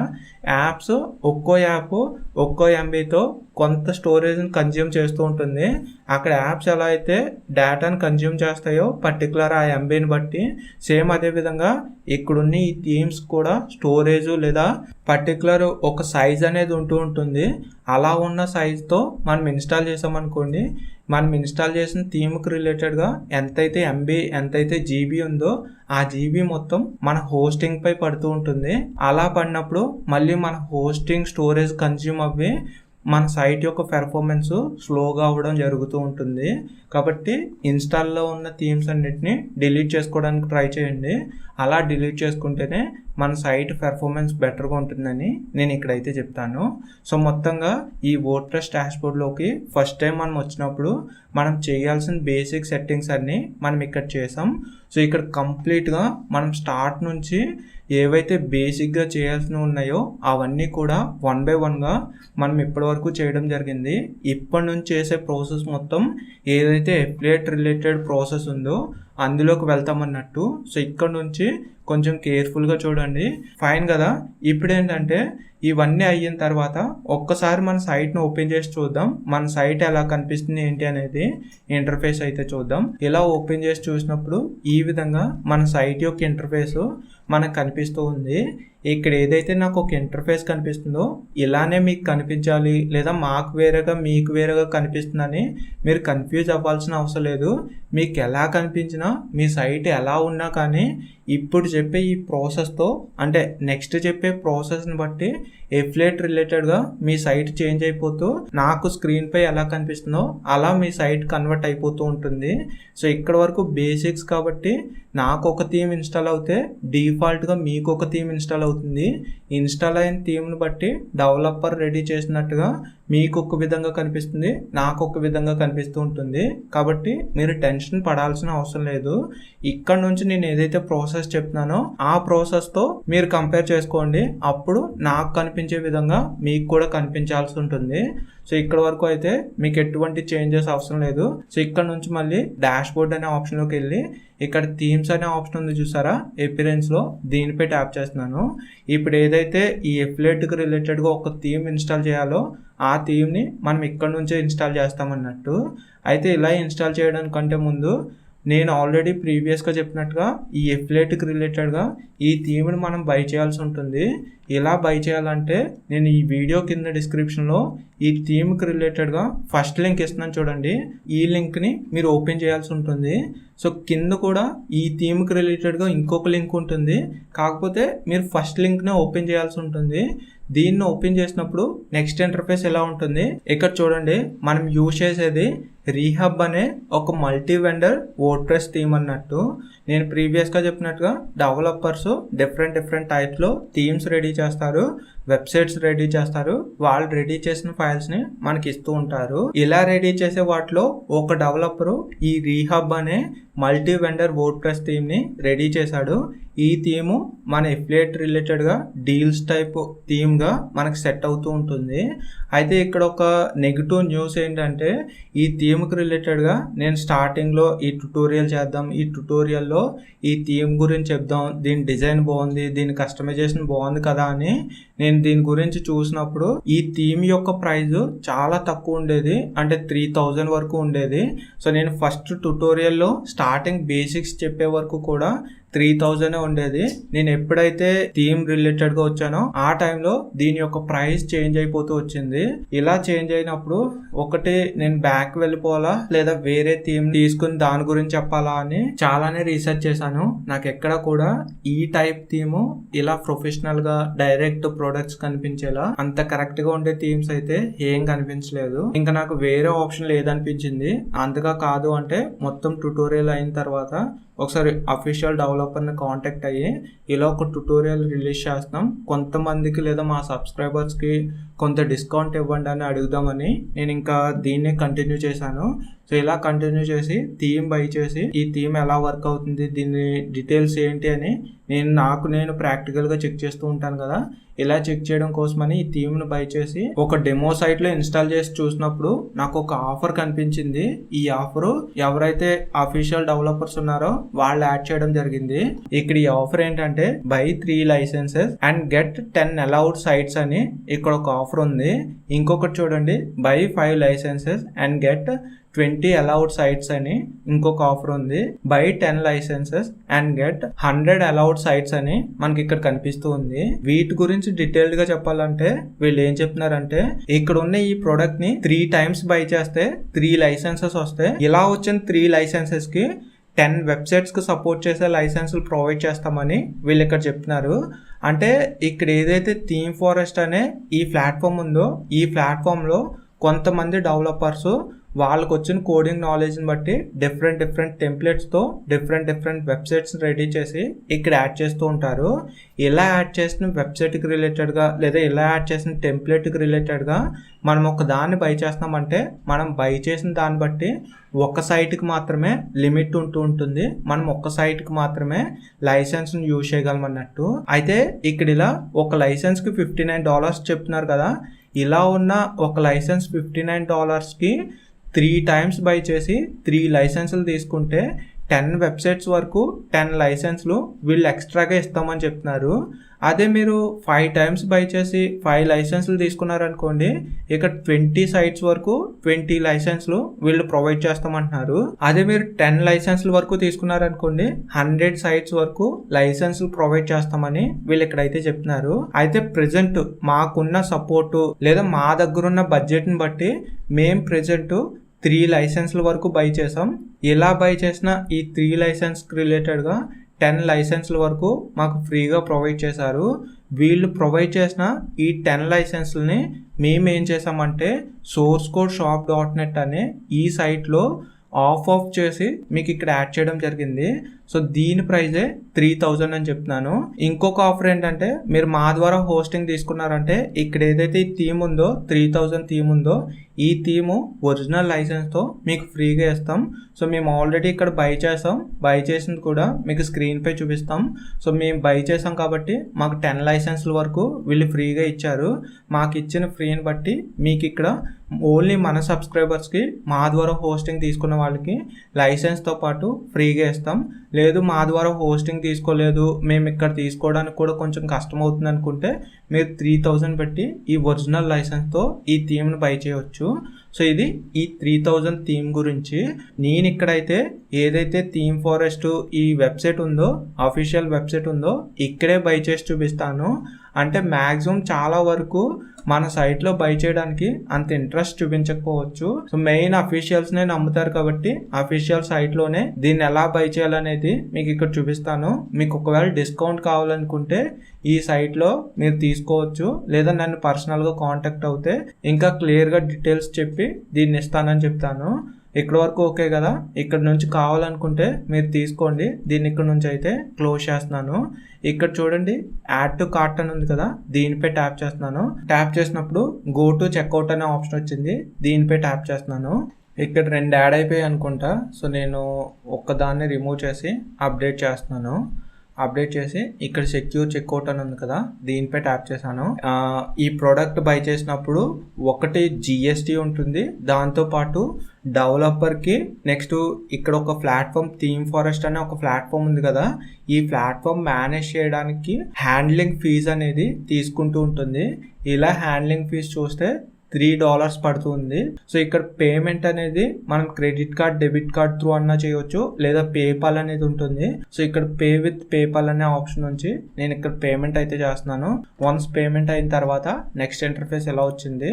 యాప్స్ ఒక్కో యాప్ ఒక్కో MBతో కొంత స్టోరేజ్ని కన్జ్యూమ్ చేస్తూ ఉంటుంది. అక్కడ యాప్స్ ఎలా అయితే డేటాను కన్జ్యూమ్ చేస్తాయో పర్టికులర్ ఆ MBని బట్టి సేమ్ అదేవిధంగా ఇక్కడున్న ఈ థీమ్స్ కూడా స్టోరేజ్ లేదా పర్టికులర్ ఒక సైజ్ అనేది ఉంటూ ఉంటుంది. అలా ఉన్న సైజ్తో మనం ఇన్స్టాల్ చేసామనుకోండి, మనం ఇన్స్టాల్ చేసిన థీమ్కి రిలేటెడ్గా ఎంతైతే MB ఎంతైతే GB ఉందో ఆ GB మొత్తం మన హోస్టింగ్ పై పడుతూ ఉంటుంది. అలా పడినప్పుడు మళ్ళీ మన హోస్టింగ్ స్టోరేజ్ కన్జ్యూమ్ అవ్వి మన సైట్ యొక్క పెర్ఫార్మెన్స్ స్లోగా అవ్వడం జరుగుతూ ఉంటుంది. కాబట్టి ఇన్స్టాల్లో ఉన్న థీమ్స్ అన్నిటిని డిలీట్ చేసుకోవడానికి ట్రై చేయండి. అలా డిలీట్ చేసుకుంటేనే మన సైట్ పెర్ఫార్మెన్స్ బెటర్గా ఉంటుందని నేను ఇక్కడైతే చెప్తాను. సో మొత్తంగా ఈ వర్డ్ప్రెస్ డాష్బోర్డ్లోకి ఫస్ట్ టైం మనం వచ్చినప్పుడు మనం చేయాల్సిన బేసిక్ సెట్టింగ్స్ అన్నీ మనం ఇక్కడ చేసాం. సో ఇక్కడ కంప్లీట్గా మనం స్టార్ట్ నుంచి ఏవైతే బేసిక్గా చేయాల్సినవి ఉన్నాయో అవన్నీ కూడా 1 by 1గా మనం ఇప్పటివరకు చేయడం జరిగింది. ఇప్పటి నుంచి చేసే ప్రాసెస్ మొత్తం ఏదైతే ఎఫిలియేట్ రిలేటెడ్ ప్రాసెస్ ఉందో అందులోకి వెళ్తామన్నట్టు. సో ఇక్కడ నుంచి కొంచెం కేర్ఫుల్గా చూడండి. ఫైన్ కదా. ఇప్పుడు ఏంటంటే ఇవన్నీ అయిన తర్వాత ఒక్కసారి మన సైట్ను ఓపెన్ చేసి చూద్దాం. మన సైట్ ఎలా కనిపిస్తుంది ఏంటి అనేది ఇంటర్ఫేస్ అయితే చూద్దాం. ఇలా ఓపెన్ చేసి చూసినప్పుడు ఈ విధంగా మన సైట్ యొక్క ఇంటర్ఫేస్ మనకు కనిపిస్తూ ఉంది. ఇక్కడ ఏదైతే నాకు ఒక ఇంటర్ఫేస్ కనిపిస్తుందో ఇలానే మీకు కనిపించాలి లేదా మాకు వేరేగా మీకు వేరేగా కనిపిస్తుందని మీరు కన్ఫ్యూజ్ అవ్వాల్సిన అవసరం లేదు. మీకు ఎలా కనిపించినా మీ సైట్ ఎలా ఉన్నా కానీ ఇప్పుడు చెప్పే ఈ ప్రాసెస్తో అంటే నెక్స్ట్ చెప్పే ప్రాసెస్ని బట్టి ఎఫిలియేట్ రిలేటెడ్గా మీ సైట్ చేంజ్ అయిపోతూ నాకు స్క్రీన్పై ఎలా కనిపిస్తుందో అలా మీ సైట్ కన్వర్ట్ అయిపోతూ ఉంటుంది. సో ఇక్కడ వరకు బేసిక్స్ కాబట్టి నాకు ఒక థీమ్ ఇన్స్టాల్ అవుతే డిఫాల్ట్గా మీకు ఒక థీమ్ ఇన్స్టాల్ అవుతుంది. ఇన్స్టాల్ అయిన థీమ్ని బట్టి డెవలపర్ రెడీ చేసినట్టుగా మీకు ఒక విధంగా కనిపిస్తుంది, నాకు ఒక విధంగా కనిపిస్తూ ఉంటుంది. కాబట్టి మీరు టెన్షన్ పడాల్సిన అవసరం లేదు. ఇక్కడ నుంచి నేను ఏదైతే ప్రాసెస్ చెప్తున్నానో ఆ ప్రాసెస్తో మీరు కంపేర్ చేసుకోండి. అప్పుడు నాకు కనిపించే విధంగా మీకు కూడా కనిపించాల్సి ఉంటుంది. సో ఇక్కడ వరకు అయితే మీకు ఎటువంటి చేంజెస్ అవసరం లేదు. సో ఇక్కడ నుంచి మళ్ళీ డాష్బోర్డ్ అనే ఆప్షన్లోకి వెళ్ళి ఇక్కడ థీమ్స్ అనే ఆప్షన్ ఉంది చూసారా, అపిరెన్స్లో దీనిపై ట్యాప్ చేస్తున్నాను. ఇప్పుడు ఏదైతే ఈ ఎఫిలియేట్కి రిలేటెడ్గా ఒక థీమ్ ఇన్స్టాల్ చేయాలో ఆ థీమ్ని మనం ఇక్కడ నుంచే ఇన్స్టాల్ చేస్తామన్నట్టు. అయితే ఇలా ఇన్స్టాల్ చేయడానికంటే ముందు నేను ఆల్రెడీ ప్రీవియస్గా చెప్పినట్టుగా ఈ ఎఫిలియేట్కి రిలేటెడ్గా ఈ థీమ్ని మనం బై చేయాల్సి ఉంటుంది. ఎలా బై చేయాలంటే నేను ఈ వీడియో కింద డిస్క్రిప్షన్లో ఈ థీమ్కి రిలేటెడ్గా ఫస్ట్ లింక్ ఇస్తున్నాను చూడండి. ఈ లింక్ని మీరు ఓపెన్ చేయాల్సి ఉంటుంది. సో కింద కూడా ఈ థీమ్కి రిలేటెడ్గా ఇంకొక లింక్ ఉంటుంది. కాకపోతే మీరు ఫస్ట్ లింక్నే ఓపెన్ చేయాల్సి ఉంటుంది. దీన్ని ఓపెన్ చేసినప్పుడు నెక్స్ట్ ఇంటర్ఫేస్ ఎలా ఉంటుంది ఇక్కడ చూడండి. మనం యూజ్ చేసేది రీహబ్ అనే ఒక మల్టీ వెండర్ వర్డ్ప్రెస్ థీమ్ అన్నట్టు. నేను ప్రీవియస్గా చెప్పినట్టుగా డెవలపర్స్ డిఫరెంట్ టైప్స్లో థీమ్స్ రెడీ చేస్తారు, వెబ్సైట్స్ రెడీ చేస్తారు. వాళ్ళు రెడీ చేసిన ఫైల్స్ని మనకి ఇస్తూ ఉంటారు. ఇలా రెడీ చేసే వాటిలో ఒక డెవలపరు ఈ రీహబ్ అనే మల్టీ వెండర్ వర్డ్ప్రెస్ థీమ్ని రెడీ చేశాడు. ఈ థీము మన ఎఫిలియేట్ రిలేటెడ్గా డీల్స్ టైప్ థీమ్గా మనకు సెట్ అవుతూ ఉంటుంది. అయితే ఇక్కడ ఒక నెగిటివ్ న్యూస్ ఏంటంటే ఈ థీమ్కి రిలేటెడ్గా నేను స్టార్టింగ్లో ఈ ట్యుటోరియల్ చేద్దాం, ఈ ట్యుటోరియల్లో ఈ థీమ్ గురించి చెప్దాం, దీని డిజైన్ బాగుంది, దీని కస్టమైజేషన్ బాగుంది కదా అని నేను దీని గురించి చూసినప్పుడు ఈ థీమ్ యొక్క ప్రైస్ చాలా తక్కువ ఉండేది, అంటే 3000 వరకు ఉండేది. సో నేను ఫస్ట్ ట్యుటోరియల్లో స్టార్టింగ్ బేసిక్స్ చెప్పే వరకు కూడా 3000 ఉండేది. నేను ఎప్పుడైతే థీమ్ రిలేటెడ్గా వచ్చానో ఆ టైంలో దీని యొక్క ప్రైస్ చేంజ్ అయిపోతూ వచ్చింది. ఇలా చేంజ్ అయినప్పుడు ఒకటి నేను బ్యాక్ వెళ్ళిపోవాలా లేదా వేరే థీమ్ తీసుకుని దాని గురించి చెప్పాలా అని చాలానే రీసెర్చ్ చేశాను. నాకు ఎక్కడ కూడా ఈ టైప్ థీమ్ ఇలా ప్రొఫెషనల్ గా డైరెక్ట్ ప్రొడక్ట్స్ కనిపించేలా అంత కరెక్ట్ గా ఉండే థీమ్స్ అయితే ఏం కనిపించలేదు. ఇంకా నాకు వేరే ఆప్షన్ లేదనిపించింది. అంతగా కాదు అంటే మొత్తం ట్యుటోరియల్ అయిన తర్వాత ఒకసారి అఫీషియల్ డెవలపర్ని కాంటాక్ట్ అయ్యి ఇలా ఒక ట్యుటోరియల్ రిలీజ్ చేస్తాం, కొంతమందికి లేదా మా సబ్స్క్రైబర్స్కి కొంత డిస్కౌంట్ ఇవ్వండి అని అడుగుదామని నేను ఇంకా దీన్నే కంటిన్యూ చేశాను. సో ఇలా కంటిన్యూ చేసి థీమ్ బై చేసి ఈ థీమ్ ఎలా వర్క్ అవుతుంది, దీని డీటెయిల్స్ ఏంటి అని నేను ప్రాక్టికల్గా చెక్ చేస్తూ ఉంటాను కదా. ఇలా చెక్ చేయడం కోసమని ఈ థీమ్ను బై చేసి ఒక డెమో సైట్లో ఇన్స్టాల్ చేసి చూసినప్పుడు నాకు ఒక ఆఫర్ కనిపించింది. ఈ ఆఫరు ఎవరైతే అఫీషియల్ డెవలపర్స్ ఉన్నారో వాళ్ళు యాడ్ చేయడం జరిగింది. ఇక్కడ ఈ ఆఫర్ ఏంటంటే buy 3 licenses and get 10 allowed sites అని ఇక్కడ ఒక ఆఫర్ ఉంది. ఇంకొకటి చూడండి, buy 5 licenses and get 20 allowed sites అని ఇంకొక ఆఫర్ ఉంది. Buy 10 licenses and get 100 allowed sites అని మనకి ఇక్కడ కనిపిస్తూ ఉంది. వీటి గురించి డీటెయిల్డ్ గా చెప్పాలంటే వీళ్ళు ఏం చెప్తున్నారంటే ఇక్కడ ఉన్న ఈ ప్రొడక్ట్ ని 3 times బై చేస్తే 3 లైసెన్సెస్ వస్తాయి. ఇలా వచ్చిన 3 లైసెన్సెస్ కి 10 వెబ్సైట్స్ కి సపోర్ట్ చేసే లైసెన్సులు ప్రొవైడ్ చేస్తామని వీళ్ళు ఇక్కడ చెప్తున్నారు. అంటే ఇక్కడ ఏదైతే థీమ్ ఫారెస్ట్ అనే ఈ ప్లాట్ఫామ్ ఉందో ఈ ప్లాట్ఫామ్ లో కొంతమంది డెవలపర్స్ వాళ్ళకు వచ్చిన కోడింగ్ నాలెడ్జ్ని బట్టి డిఫరెంట్ టెంప్లెట్స్తో డిఫరెంట్ వెబ్సైట్స్ రెడీ చేసి ఇక్కడ యాడ్ చేస్తూ ఉంటారు. ఇలా యాడ్ చేసిన వెబ్సైట్కి రిలేటెడ్గా లేదా ఇలా యాడ్ చేసిన టెంప్లెట్కి రిలేటెడ్గా మనం ఒక దాన్ని బై చేస్తామంటే మనం బై చేసిన దాన్ని బట్టి ఒక సైట్కి మాత్రమే లిమిట్ ఉంటుంది. మనం ఒక్క సైట్కి మాత్రమే లైసెన్స్ని యూజ్ చేయగలం అన్నట్టు. అయితే ఇక్కడ ఇలా ఒక లైసెన్స్కి $59 చెప్తున్నారు కదా. ఇలా ఉన్న ఒక లైసెన్స్ $59కి 3 times బై చేసి 3 లైసెన్సులు తీసుకుంటే 10 వెబ్సైట్స్ వరకు 10 లైసెన్స్లు వీళ్ళు ఎక్స్ట్రాగా ఇస్తామని చెప్తున్నారు. అదే మీరు 5 times బై చేసి 5 లైసెన్స్లు తీసుకున్నారనుకోండి, ఇక్కడ 20 sites వరకు 20 లైసెన్స్లు వీళ్ళు ప్రొవైడ్ చేస్తామంటున్నారు. అదే మీరు 10 లైసెన్స్ల వరకు తీసుకున్నారనుకోండి, 100 sites వరకు లైసెన్స్లు ప్రొవైడ్ చేస్తామని వీళ్ళు ఇక్కడైతే చెప్తున్నారు. అయితే ప్రెజెంట్ మాకున్న సపోర్టు లేదా మా దగ్గర ఉన్న బడ్జెట్ని బట్టి మేము ప్రెజెంట్ 3 లైసెన్స్ల వరకు బై చేసాం. ఇలా బై చేసిన ఈ 3 లైసెన్స్కి రిలేటెడ్గా 10 లైసెన్స్ల వరకు మాకు ఫ్రీగా ప్రొవైడ్ చేశారు. వీళ్ళు ప్రొవైడ్ చేసిన ఈ 10 లైసెన్స్లని మేము ఏం చేసామంటే sourceCodeShop.net అనే ఈ సైట్లో ఆఫ్ చేసి మీకు ఇక్కడ యాడ్ చేయడం జరిగింది. సో దీని ప్రైజే 3000 అని చెప్తున్నాను. ఇంకొక ఆఫర్ ఏంటంటే మీరు మా ద్వారా హోస్టింగ్ తీసుకున్నారంటే ఇక్కడ ఏదైతే ఈ థీమ్ ఉందో 3000 థీమ్ ఉందో ఈ థీము ఒరిజినల్ లైసెన్స్తో మీకు ఫ్రీగా ఇస్తాం. సో మేము ఆల్రెడీ ఇక్కడ బై చేసాం. బై చేసింది కూడా మీకు స్క్రీన్పై చూపిస్తాం. సో మేము బై చేసాం కాబట్టి మాకు 10 లైసెన్స్ల వరకు వీళ్ళు ఫ్రీగా ఇచ్చారు. మాకు ఇచ్చిన ఫ్రీని బట్టి మీకు ఇక్కడ ఓన్లీ మన సబ్స్క్రైబర్స్కి మా ద్వారా హోస్టింగ్ తీసుకున్న వాళ్ళకి లైసెన్స్తో పాటు ఫ్రీగా ఇస్తాం. లేదు మా ద్వారా హోస్టింగ్ తీసుకోలేదు, మేము ఇక్కడ తీసుకోవడానికి కూడా కొంచెం కష్టం అవుతుంది అనుకుంటే మీరు 3000 పెట్టి ఈ ఒరిజినల్ లైసెన్స్తో ఈ థీమ్ని బై చేయవచ్చు. సో ఇది ఈ 3000 థీమ్ గురించి. నేను ఇక్కడైతే ఏదైతే థీమ్ ఫారెస్ట్ ఈ వెబ్సైట్ ఉందో అఫీషియల్ వెబ్సైట్ ఉందో ఇక్కడే బై చేసి చూపిస్తాను. అంటే మ్యాక్సిమం చాలా వరకు మన సైట్లో బై చేయడానికి అంత ఇంట్రెస్ట్ చూపించకపోవచ్చు. సో మెయిన్ అఫీషియల్స్నే నమ్ముతారు కాబట్టి అఫీషియల్ సైట్లోనే దీన్ని ఎలా బై చేయాలనేది మీకు ఇక్కడ చూపిస్తాను. మీకు ఒకవేళ డిస్కౌంట్ కావాలనుకుంటే ఈ సైట్లో మీరు తీసుకోవచ్చు, లేదా నన్ను పర్సనల్గా కాంటాక్ట్ అవుతే ఇంకా క్లియర్గా డీటెయిల్స్ చెప్పి దీన్ని ఇస్తానని చెప్తాను. ఇక్కడ వరకు ఓకే కదా. ఇక్కడ నుంచి కావాలనుకుంటే మీరు తీసుకోండి. దీన్ని ఇక్కడ నుంచి అయితే క్లోజ్ చేస్తున్నాను. ఇక్కడ చూడండి యాడ్ టు కార్ట్ అని ఉంది కదా, దీనిపై ట్యాప్ చేస్తున్నాను. ట్యాప్ చేసినప్పుడు గో టు చెక్అవుట్ అనే ఆప్షన్ వచ్చింది, దీనిపై ట్యాప్ చేస్తున్నాను. ఇక్కడ 2 యాడ్ అయిపోయాయి అనుకుంటా. సో నేను ఒక్కదాన్ని రిమూవ్ చేసి అప్డేట్ చేస్తున్నాను. అప్డేట్ చేసి ఇక్కడ సెక్యూర్ చెక్అవుట్ అని ఉంది కదా, దీనిపై ట్యాప్ చేశాను. ఈ ప్రోడక్ట్ బై చేసినప్పుడు ఒకటి GST ఉంటుంది, దాంతోపాటు డెవలపర్కి నెక్స్ట్ ఇక్కడ ఒక ప్లాట్ఫామ్ థీమ్ ఫారెస్ట్ అనే ఒక ప్లాట్ఫామ్ ఉంది కదా, ఈ ప్లాట్ఫామ్ మేనేజ్ చేయడానికి హ్యాండ్లింగ్ ఫీజ్ అనేది తీసుకుంటూ ఉంటుంది. ఇలా హ్యాండ్లింగ్ ఫీజ్ చూస్తే $3 పడుతుంది. సో ఇక్కడ పేమెంట్ అనేది మనం credit card debit card through అన్నా చేయవచ్చు, లేదా పేపాల్ అనేది ఉంటుంది. సో ఇక్కడ పే విత్ పేపాల్ అనే ఆప్షన్ నుంచి నేను ఇక్కడ పేమెంట్ అయితే చేస్తున్నాను. వన్స్ పేమెంట్ అయిన తర్వాత నెక్స్ట్ ఇంటర్ఫేస్ ఎలా వచ్చింది,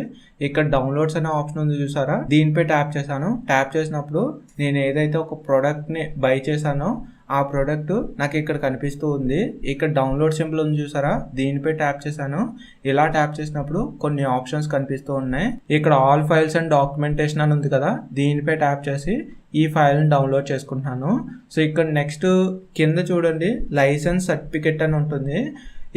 ఇక్కడ డౌన్లోడ్స్ అనే ఆప్షన్ ఉంది చూసారా, దీనిపై ట్యాప్ చేశాను. ట్యాప్ చేసినప్పుడు నేను ఏదైతే ఒక ప్రోడక్ట్ని బై చేశానో ఆ ప్రోడక్ట్ నాకు ఇక్కడ కనిపిస్తూ ఉంది. ఇక్కడ డౌన్లోడ్ సింబల్ ఉంది చూసారా, దీనిపై ట్యాప్ చేశాను. ఇలా ట్యాప్ చేసినప్పుడు కొన్ని ఆప్షన్స్ కనిపిస్తూ ఉన్నాయి. ఇక్కడ ఆల్ ఫైల్స్ అండ్ డాక్యుమెంటేషన్ అని ఉంది కదా, దీనిపై ట్యాప్ చేసి ఈ ఫైల్ని డౌన్లోడ్ చేసుకుంటున్నాను. సో ఇక్కడ నెక్స్ట్ కింద చూడండి లైసెన్స్ సర్టిఫికెట్ అని ఉంటుంది.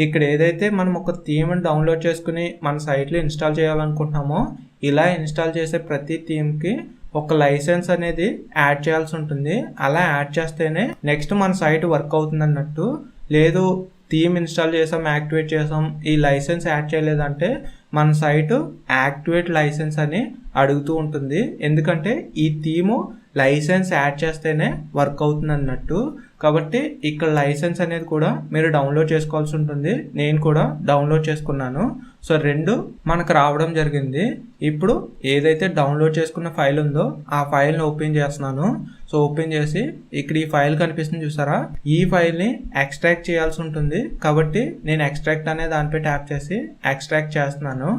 ఇక్కడ ఏదైతే మనం ఒక థీమ్ని డౌన్లోడ్ చేసుకుని మన సైట్లో ఇన్స్టాల్ చేయాలనుకుంటున్నామో ఇలా ఇన్స్టాల్ చేసే ప్రతి థీమ్కి ఒక లైసెన్స్ అనేది యాడ్ చేయాల్సి ఉంటుంది. అలా యాడ్ చేస్తేనే నెక్స్ట్ మన సైట్ వర్క్ అవుతుంది అన్నట్టు. లేదు థీమ్ ఇన్స్టాల్ చేసాం, యాక్టివేట్ చేసాం, ఈ లైసెన్స్ యాడ్ చేయలేదంటే మన సైట్ యాక్టివేట్ లైసెన్స్ అని అడుగుతూ ఉంటుంది. ఎందుకంటే ఈ థీము లైసెన్స్ యాడ్ చేస్తేనే వర్క్ అవుతుంది అన్నట్టు. కాబట్టి ఇక్కడ లైసెన్స్ అనేది కూడా మీరు డౌన్లోడ్ చేసుకోవాల్సి ఉంటుంది. నేను కూడా డౌన్లోడ్ చేసుకున్నాను. సో 2 మనకు రావడం జరిగింది. ఇప్పుడు ఏదైతే డౌన్లోడ్ చేసుకున్న ఫైల్ ఉందో ఆ ఫైల్ని ఓపెన్ చేస్తున్నాను. సో ఓపెన్ చేసి ఇక్కడ ఈ ఫైల్ కనిపిస్తుంది చూసారా, ఈ ఫైల్ని ఎక్స్ట్రాక్ట్ చేయాల్సి ఉంటుంది. కాబట్టి నేను ఎక్స్ట్రాక్ట్ అనే దానిపై ట్యాప్ చేసి ఎక్స్ట్రాక్ట్ చేస్తున్నాను.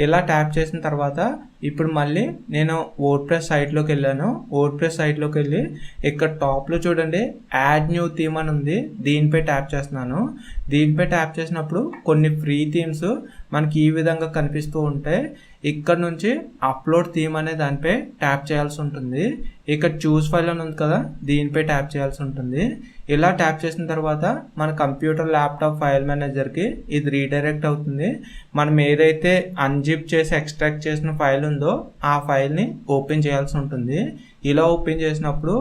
ఇలా ట్యాప్ చేసిన తర్వాత ఇప్పుడు మళ్ళీ నేను వర్డ్ప్రెస్ సైట్లోకి వెళ్ళాను. వర్డ్ప్రెస్ సైట్లోకి వెళ్ళి ఇక్కడ టాప్లో చూడండి యాడ్ న్యూ థీమ్ అని ఉంది, దీనిపై ట్యాప్ చేస్తున్నాను. దీనిపై ట్యాప్ చేసినప్పుడు కొన్ని ఫ్రీ థీమ్స్ మనకి ఈ విధంగా కనిపిస్తూ ఉంటాయి. ఇక్కడ నుంచి అప్లోడ్ థీమ్ అనే దానిపై ట్యాప్ చేయాల్సి ఉంటుంది. ఇక్కడ చూస్ ఫైల్ అని ఉంది కదా, దీనిపై ట్యాప్ చేయాల్సి ఉంటుంది. ఇలా ట్యాప్ చేసిన తర్వాత మన కంప్యూటర్ ల్యాప్టాప్ ఫైల్ మేనేజర్కి ఇది రీడైరెక్ట్ అవుతుంది. మనం ఏదైతే అన్జిప్ చేసి ఎక్స్ట్రాక్ట్ చేసిన ఫైల్ ఉందో ఆ ఫైల్ని ఓపెన్ చేయాల్సి ఉంటుంది. ఇలా ఓపెన్ చేసినప్పుడు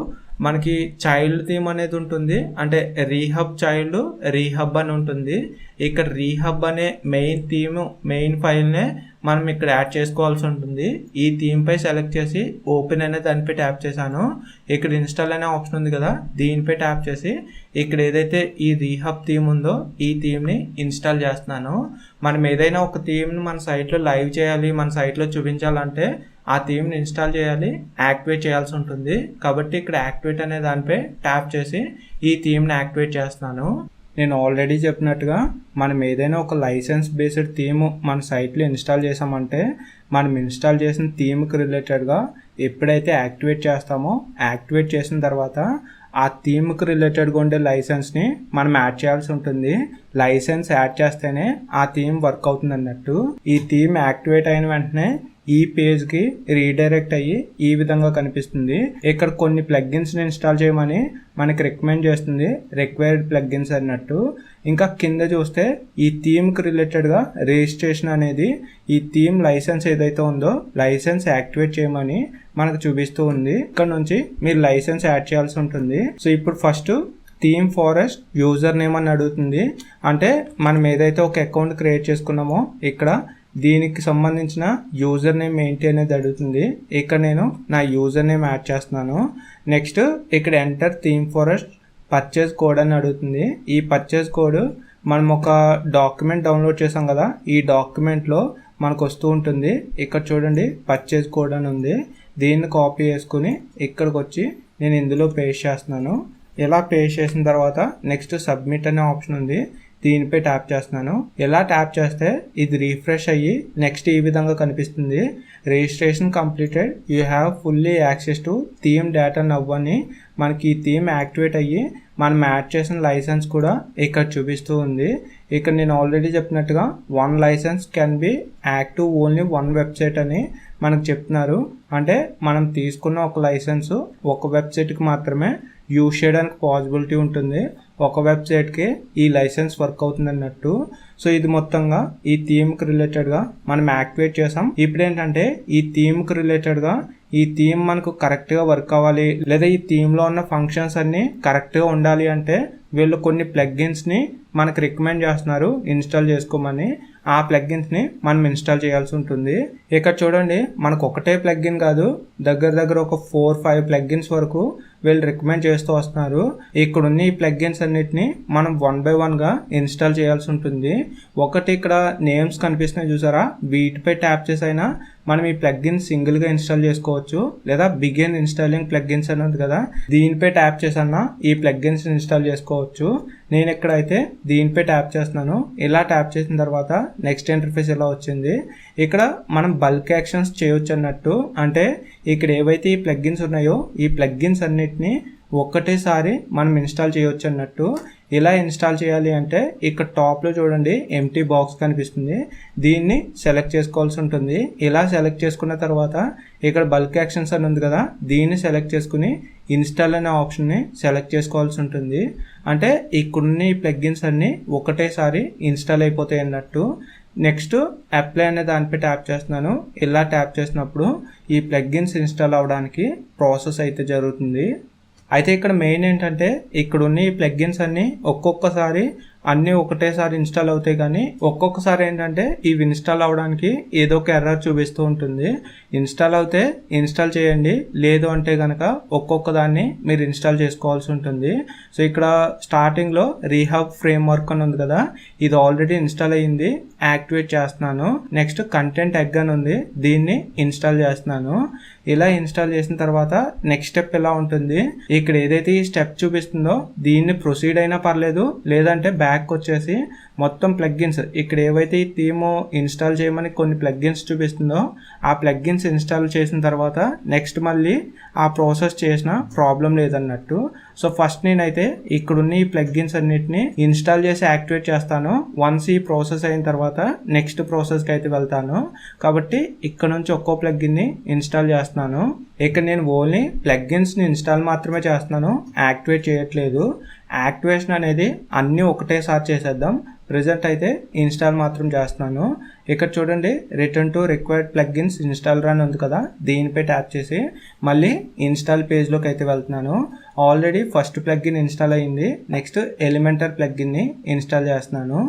మనకి చైల్డ్ థీమ్ అనేది ఉంటుంది, అంటే రీహబ్ చైల్డ్ రీహబ్ అని ఉంటుంది. ఇక్కడ రీహబ్ అనే మెయిన్ ఫైల్నే మనం ఇక్కడ యాడ్ చేసుకోవాల్సి ఉంటుంది. ఈ థీమ్పై సెలెక్ట్ చేసి ఓపెన్ అనే దానిపై ట్యాప్ చేశాను. ఇక్కడ ఇన్స్టాల్ అనే ఆప్షన్ ఉంది కదా, దీనిపై ట్యాప్ చేసి ఇక్కడ ఏదైతే ఈ రీహబ్ థీమ్ ఉందో ఈ థీమ్ని ఇన్స్టాల్ చేస్తున్నాను. మనం ఏదైనా ఒక థీమ్ని మన సైట్లో లైవ్ చేయాలి, మన సైట్లో చూపించాలంటే ఆ థీమ్ని ఇన్స్టాల్ చేయాలి, యాక్టివేట్ చేయాల్సి ఉంటుంది. కాబట్టి ఇక్కడ యాక్టివేట్ అనే దానిపై ట్యాప్ చేసి ఈ థీమ్ని యాక్టివేట్ చేస్తున్నాను. నేను ఆల్రెడీ చెప్పినట్టుగా మనం ఏదైనా ఒక లైసెన్స్ బేస్డ్ థీమ్ మన సైట్లో ఇన్స్టాల్ చేసామంటే మనం ఇన్స్టాల్ చేసిన థీమ్కి రిలేటెడ్గా ఎప్పుడైతే యాక్టివేట్ చేస్తామో యాక్టివేట్ చేసిన తర్వాత ఆ థీమ్కి రిలేటెడ్గా ఉండే లైసెన్స్ని మనం యాడ్ చేయాల్సి ఉంటుంది. లైసెన్స్ యాడ్ చేస్తేనే ఆ థీమ్ వర్క్ అవుతుంది అన్నట్టు. ఈ థీమ్ యాక్టివేట్ అయిన వెంటనే ఈ పేజ్కి రీడైరెక్ట్ అయ్యి ఈ విధంగా కనిపిస్తుంది. ఇక్కడ కొన్ని ప్లగ్గిన్స్ని ఇన్స్టాల్ చేయమని మనకి రికమెండ్ చేస్తుంది, రిక్వైర్డ్ ప్లగ్గిన్స్ అన్నట్టు. ఇంకా కింద చూస్తే ఈ థీమ్కి రిలేటెడ్గా రిజిస్ట్రేషన్ అనేది ఈ థీమ్ లైసెన్స్ ఏదైతే ఉందో లైసెన్స్ యాక్టివేట్ చేయమని మనకు చూపిస్తూ ఉంది. ఇక్కడ నుంచి మీరు లైసెన్స్ యాడ్ చేయాల్సి ఉంటుంది. సో ఇప్పుడు first theme forest user name అని అడుగుతుంది. అంటే మనం ఏదైతే ఒక అకౌంట్ క్రియేట్ చేసుకున్నామో ఇక్కడ దీనికి సంబంధించిన యూజర్ నేమ్ ఏంటి అనేది అడుగుతుంది. ఇక్కడ నేను నా యూజర్ నేమ్ యాడ్ చేస్తున్నాను. నెక్స్ట్ ఇక్కడ enter theme forest purchase code అని అడుగుతుంది. ఈ పర్చేజ్ కోడ్ మనం ఒక డాక్యుమెంట్ డౌన్లోడ్ చేసాం కదా, ఈ డాక్యుమెంట్లో మనకు వస్తూ ఉంటుంది. ఇక్కడ చూడండి పర్చేజ్ కోడ్ అని ఉంది. దీన్ని కాపీ చేసుకుని ఇక్కడికి వచ్చి నేను ఇందులో పేస్ట్ చేస్తున్నాను. ఇలా పేస్ట్ చేసిన తర్వాత నెక్స్ట్ సబ్మిట్ అనే ఆప్షన్ ఉంది, దీనిపై ట్యాప్ చేస్తున్నాను. ఇలా ట్యాప్ చేస్తే ఇది రీఫ్రెష్ అయ్యి నెక్స్ట్ ఈ విధంగా కనిపిస్తుంది. Registration completed, you have fully access to theme data now అని మనకి ఈ థీమ్ యాక్టివేట్ అయ్యి మనం యాడ్ చేసిన లైసెన్స్ కూడా ఇక్కడ చూపిస్తూ ఉంది. ఇక్కడ నేను ఆల్రెడీ చెప్పినట్టుగా one license can be active only one website అని మనకు చెప్తున్నారు. అంటే మనం తీసుకున్న ఒక లైసెన్స్ ఒక వెబ్సైట్కి మాత్రమే యూజ్ చేయడానికి పాసిబిలిటీ ఉంటుంది, ఒక వెబ్సైట్కి ఈ లైసెన్స్ వర్క్ అవుతుంది అన్నట్టు. సో ఇది మొత్తంగా ఈ థీమ్కి రిలేటెడ్గా మనం యాక్టివేట్ చేసాం. ఇప్పుడు ఏంటంటే ఈ థీమ్కి రిలేటెడ్గా ఈ థీమ్ మనకు కరెక్ట్గా వర్క్ అవ్వాలి, లేదా ఈ థీమ్లో ఉన్న ఫంక్షన్స్ అన్నీ కరెక్ట్గా ఉండాలి అంటే వీళ్ళు కొన్ని ప్లగ్గిన్స్ని మనకు రికమెండ్ చేస్తున్నారు ఇన్స్టాల్ చేసుకోమని. ఆ ప్లగ్గిన్స్ని మనం ఇన్స్టాల్ చేయాల్సి ఉంటుంది. ఇక్కడ చూడండి మనకు ఒకటే ప్లగ్గిన్ కాదు, దగ్గర ఒక 4-5 ప్లగ్గిన్స్ వరకు వీళ్ళు రికమెండ్ చేస్తూ వస్తున్నారు. ఇక్కడ ఉన్న ఈ ప్లగ్గిన్స్ అన్నిటిని మనం 1 by 1గా ఇన్స్టాల్ చేయాల్సి ఉంటుంది. ఒకటి ఇక్కడ నేమ్స్ కనిపిస్తున్నాయి చూసారా, వీటిపై ట్యాప్ చేసైనా మనం ఈ ప్లగ్గిన్ సింగిల్గా ఇన్స్టాల్ చేసుకోవచ్చు, లేదా బిగిన్ ఇన్స్టాలింగ్ ప్లగ్గిన్స్ అని ఉంది కదా, దీనిపై ట్యాప్ చేసన్నా ఈ ప్లగ్గిన్స్ ఇన్స్టాల్ చేసుకోవచ్చు. నేను ఇక్కడైతే దీనిపై ట్యాప్ చేస్తున్నాను. ఇలా ట్యాప్ చేసిన తర్వాత నెక్స్ట్ ఇంటర్ఫేస్ ఇలా వచ్చింది. ఇక్కడ మనం బల్క్ యాక్షన్స్ చేయొచ్చు అన్నట్టు. అంటే ఇక్కడ ఏవైతే ఈ ప్లగ్గిన్స్ ఉన్నాయో ఈ ప్లగ్గిన్స్ అన్నిటిని ఒక్కటేసారి మనం ఇన్స్టాల్ చేయొచ్చు అన్నట్టు. ఇలా ఇన్స్టాల్ చేయాలి అంటే ఇక్కడ టాప్లో చూడండి ఎంటీ బాక్స్ కనిపిస్తుంది, దీన్ని సెలెక్ట్ చేసుకోవాల్సి ఉంటుంది. ఇలా సెలెక్ట్ చేసుకున్న తర్వాత ఇక్కడ బల్క్ యాక్షన్స్ అని ఉంది కదా, దీన్ని సెలెక్ట్ చేసుకుని ఇన్స్టాల్ అనే ఆప్షన్ని సెలెక్ట్ చేసుకోవాల్సి ఉంటుంది. అంటే ఇక్కడున్న ఈ ప్లగ్గిన్స్ అన్నీ ఒకటేసారి ఇన్స్టాల్ అయిపోతాయి అన్నట్టు. నెక్స్ట్ అప్లై అనే దానిపై ట్యాప్ చేస్తున్నాను. ఇలా ట్యాప్ చేసినప్పుడు ఈ ప్లగ్గిన్స్ ఇన్స్టాల్ అవ్వడానికి ప్రాసెస్ అయితే జరుగుతుంది. అయితే ఇక్కడ మెయిన్ ఏంటంటే ఇక్కడ ఉన్న ఈ ప్లగ్గిన్స్ అన్నీ ఒక్కొక్కసారి అన్నీ ఒకటేసారి ఇన్స్టాల్ అవుతాయి, కానీ ఒక్కొక్కసారి ఏంటంటే ఇవి ఇన్స్టాల్ అవ్వడానికి ఏదో ఒక ఎర్రర్ చూపిస్తూ ఉంటుంది. ఇన్స్టాల్ అవుతే ఇన్స్టాల్ చేయండి, లేదు అంటే కనుక ఒక్కొక్క దాన్ని మీరు ఇన్స్టాల్ చేసుకోవాల్సి ఉంటుంది. సో ఇక్కడ స్టార్టింగ్లో రీహబ్ ఫ్రేమ్వర్క్ అని ఉంది కదా, ఇది ఆల్రెడీ ఇన్స్టాల్ అయ్యింది, యాక్టివేట్ చేస్తున్నాను. నెక్స్ట్ కంటెంట్ ఎగ్ అని ఉంది, దీన్ని ఇన్స్టాల్ చేస్తున్నాను. ఇలా ఇన్స్టాల్ చేసిన తర్వాత నెక్స్ట్ స్టెప్ ఎలా ఉంటుంది, ఇక్కడ ఏదైతే ఈ స్టెప్ చూపిస్తుందో దీన్ని ప్రొసీడ్ అయినా పర్లేదు, లేదంటే బ్యాక్ వచ్చేసి మొత్తం ప్లగ్గిన్స్ ఇక్కడ ఏవైతే ఈ థీమ్ ఇన్స్టాల్ చేయమని కొన్ని ప్లగ్గిన్స్ చూపిస్తుందో ఆ ప్లగ్గిన్స్ ఇన్స్టాల్ చేసిన తర్వాత నెక్స్ట్ మళ్ళీ ఆ ప్రాసెస్ చేసిన ప్రాబ్లం లేదన్నట్టు. సో ఫస్ట్ నేనైతే ఇక్కడున్న ఈ ప్లగ్గిన్స్ అన్నిటిని ఇన్స్టాల్ చేసి యాక్టివేట్ చేస్తాను. వన్స్ ఈ ప్రాసెస్ అయిన తర్వాత నెక్స్ట్ ప్రాసెస్కి అయితే వెళ్తాను. కాబట్టి ఇక్కడ నుంచి ఒక్కో ప్లగ్గిన్ని ఇన్స్టాల్ చేస్తున్నాను. ఇక్కడ నేను ఓన్లీ ప్లగ్గిన్స్ని ఇన్స్టాల్ మాత్రమే చేస్తున్నాను, యాక్టివేట్ చేయట్లేదు. యాక్టివేషన్ అనేది అన్నీ ఒకటేసారి చేసేద్దాం. ప్రెజెంట్ అయితే ఇన్స్టాల్ మాత్రం చేస్తున్నాను. ఇక్కడ చూడండి return to required plugins installer అని ఉంది కదా, దీనిపై ట్యాప్ చేసి మళ్ళీ ఇన్స్టాల్ పేజ్లోకి అయితే వెళ్తున్నాను. ఆల్రెడీ ఫస్ట్ ప్లగ్గిన్ ఇన్స్టాల్ అయ్యింది. నెక్స్ట్ ఎలిమెంటర్ ప్లగ్గిన్ని ఇన్స్టాల్ చేస్తున్నాను.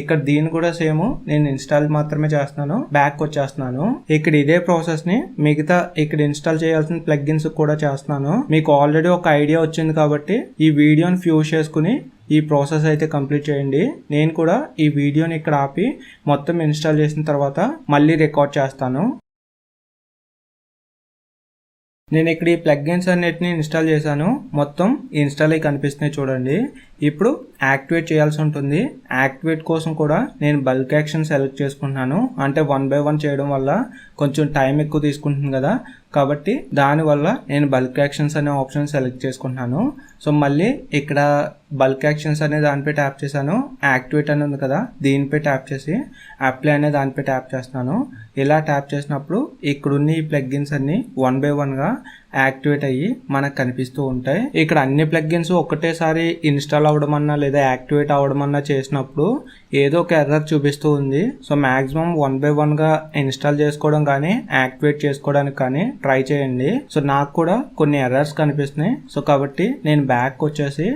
ఇక్కడ దీన్ని కూడా సేమ్ నేను ఇన్స్టాల్ మాత్రమే చేస్తున్నాను, బ్యాక్ వచ్చేస్తున్నాను. ఇక్కడ ఇదే ప్రాసెస్ ని మిగతా ఇక్కడ ఇన్స్టాల్ చేయాల్సిన ప్లగ్గిన్స్ కూడా చేస్తున్నాను. మీకు ఆల్రెడీ ఒక ఐడియా వచ్చింది కాబట్టి ఈ వీడియోని ఫ్యూజ్ చేసుకుని ఈ ప్రాసెస్ అయితే కంప్లీట్ చేయండి. నేను కూడా ఈ వీడియోని ఇక్కడ ఆపి మొత్తం ఇన్స్టాల్ చేసిన తర్వాత మళ్ళీ రికార్డ్ చేస్తాను. నేను ఇక్కడ ఈ ప్లగ్గిన్స్ అన్నిటిని ఇన్స్టాల్ చేశాను. మొత్తం ఇన్స్టాల్ అయ్యి కనిపిస్తున్నాయి చూడండి. ఇప్పుడు యాక్టివేట్ చేయాల్సి ఉంటుంది. యాక్టివేట్ కోసం కూడా నేను బల్క్ యాక్షన్ సెలెక్ట్ చేసుకుంటున్నాను. అంటే 1 by 1 చేయడం వల్ల కొంచెం టైం ఎక్కువ తీసుకుంటుంది కదా, కాబట్టి దానివల్ల నేను బల్క్ యాక్షన్స్ అనే ఆప్షన్ సెలెక్ట్ చేసుకుంటున్నాను. సో మళ్ళీ ఇక్కడ బల్క్ యాక్షన్స్ అనే దానిపై ట్యాప్ చేశాను. యాక్టివేట్ అని ఉంది కదా, దీనిపై ట్యాప్ చేసి అప్లై అనే దానిపై ట్యాప్ చేస్తున్నాను. ఇలా ట్యాప్ చేసినప్పుడు ఇక్కడున్న ఈ ప్లగ్గిన్స్ అన్ని 1 by 1గా యాక్టివేట్ అయ్యి మనకు కనిపిస్తూ ఉంటాయి. ఇక్కడ అన్ని ప్లగ్గిన్స్ ఒకటేసారి ఇన్స్టాల్ అవ్వడం అన్నా లేదా యాక్టివేట్ అవ్వడం అన్నా చేసినప్పుడు ఏదో ఒక ఎర్రర్ చూపిస్తూ ఉంది. సో మాక్సిమం 1 by 1గా ఇన్స్టాల్ చేసుకోవడం కానీ యాక్టివేట్ చేసుకోవడానికి కానీ ట్రై చేయండి. సో నాకు కూడా కొన్ని ఎర్రర్స్ కనిపిస్తున్నాయి. సో కాబట్టి నేను బ్యాక్ వచ్చేసి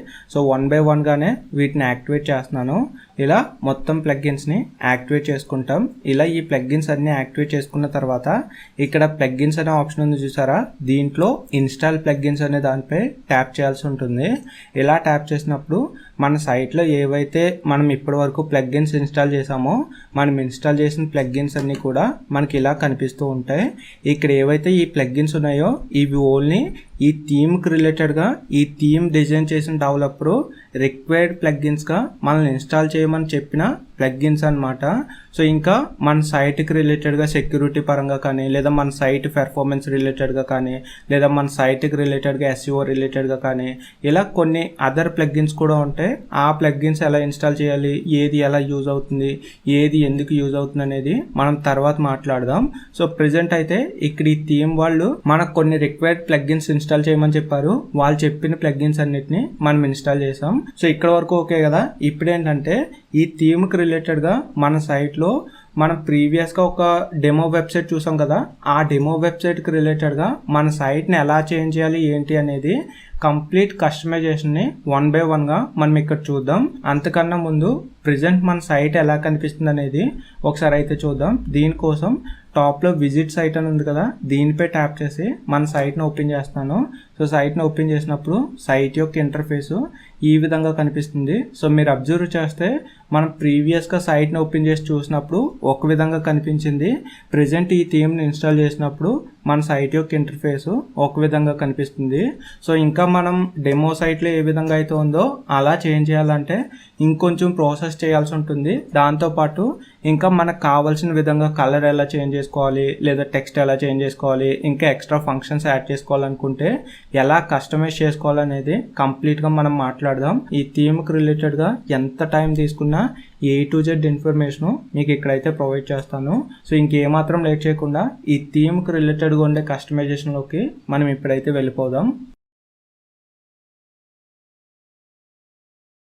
1 by 1గానే వీటిని యాక్టివేట్ చేస్తున్నాను. ఇలా మొత్తం ప్లగ్గిన్స్ని యాక్టివేట్ చేసుకుంటాం. ఇలా ఈ ప్లగ్గిన్స్ అన్ని యాక్టివేట్ చేసుకున్న తర్వాత ఇక్కడ ప్లగ్గిన్స్ అనే ఆప్షన్ ఉంది చూసారా, దీంట్లో ఇన్స్టాల్ ప్లగ్గిన్స్ అనే దానిపై ట్యాప్ చేయాల్సి ఉంటుంది. ఇలా ట్యాప్ చేసినప్పుడు మన సైట్లో ఏవైతే మనం ఇప్పటి వరకు ప్లగ్గిన్స్ ఇన్స్టాల్ చేసామో మనం ఇన్స్టాల్ చేసిన ప్లగ్గిన్స్ అన్నీ కూడా మనకి ఇలా కనిపిస్తూ ఉంటాయి. ఇక్కడ ఏవైతే ఈ ప్లగ్గిన్స్ ఉన్నాయో ఇవి ఓన్లీ ఈ థీమ్కి రిలేటెడ్గా ఈ థీమ్ డిజైన్ చేసిన డెవలపరు రిక్వైర్డ్ ప్లగ్గిన్స్గా మనల్ని ఇన్స్టాల్ చేయమని చెప్పిన ప్లగ్గిన్స్ అనమాట. సో ఇంకా మన సైట్కి రిలేటెడ్గా సెక్యూరిటీ పరంగా కానీ లేదా మన సైట్ పెర్ఫార్మెన్స్ రిలేటెడ్గా కానీ లేదా మన సైట్కి రిలేటెడ్గా SEO రిలేటెడ్గా కానీ ఇలా కొన్ని అదర్ ప్లగ్గిన్స్ కూడా ఉంటాయి. ఆ ప్లగ్గిన్స్ ఎలా ఇన్స్టాల్ చేయాలి, ఏది ఎలా యూజ్ అవుతుంది, ఏది ఎందుకు యూజ్ అవుతుంది అనేది మనం తర్వాత మాట్లాడదాం. సో ప్రెజెంట్ అయితే ఇక్కడ ఈ థీమ్ వాళ్ళు మనకు కొన్ని రిక్వైర్డ్ ప్లగ్గిన్స్ ఇన్స్టాల్ చేయమని చెప్పారు. వాళ్ళు చెప్పిన ప్లగ్గిన్స్ అన్నిటిని మనం ఇన్స్టాల్ చేసాం. సో ఇక్కడ వరకు ఓకే కదా. ఇప్పుడు ఏంటంటే ఈ థీమ్కి రిలేటెడ్గా మన సైట్లో మనం ప్రీవియస్గా ఒక డెమో వెబ్సైట్ చూసాం కదా, ఆ డెమో వెబ్సైట్కి రిలేటెడ్గా మన సైట్ని ఎలా చేంజ్ చేయాలి ఏంటి అనేది కంప్లీట్ కస్టమైజేషన్ని 1 by 1గా మనం ఇక్కడ చూద్దాం. అంతకన్నా ముందు ప్రెజెంట్ మన సైట్ ఎలా కనిపిస్తుంది అనేది ఒకసారి అయితే చూద్దాం. దీనికోసం టాప్లో విజిట్ సైట్ అని ఉంది కదా, దీనిపై ట్యాప్ చేసి మన సైట్ని ఓపెన్ చేస్తాను. సో సైట్ని ఓపెన్ చేసినప్పుడు సైట్ యొక్క ఇంటర్ఫేసు ఈ విధంగా కనిపిస్తుంది. సో మీరు అబ్జర్వ్ చేస్తే మనం ప్రీవియస్గా సైట్ని ఓపెన్ చేసి చూసినప్పుడు ఒక విధంగా కనిపించింది. ప్రెజెంట్ ఈ థీమ్ని ఇన్స్టాల్ చేసినప్పుడు మన సైట్ యొక్క ఇంటర్ఫేసు ఒక విధంగా కనిపిస్తుంది. సో ఇంకా మనం డెమో సైట్లో ఏ విధంగా అయితే ఉందో అలా చేంజ్ చేయాలంటే ఇంకొంచెం ప్రాసెస్ చేయాల్సి ఉంటుంది. దాంతోపాటు ఇంకా మనకు కావాల్సిన విధంగా కలర్ ఎలా చేంజ్ చేసుకోవాలి లేదా టెక్స్ట్ ఎలా చేంజ్ చేసుకోవాలి, ఇంకా ఎక్స్ట్రా ఫంక్షన్స్ యాడ్ చేసుకోవాలనుకుంటే ఎలా కస్టమైజ్ చేసుకోవాలనేది కంప్లీట్గా మనం మాట్లాడదాం. ఈ థీమ్కి రిలేటెడ్గా ఎంత టైం తీసుకున్నా A to Z ఇన్ఫర్మేషన్ మీకు ఇక్కడైతే ప్రొవైడ్ చేస్తాను. సో ఇంకేమాత్రం లేట్ చేయకుండా ఈ థీమ్కి రిలేటెడ్గా ఉండే కస్టమైజేషన్లోకి మనం ఇప్పుడైతే వెళ్ళిపోదాం.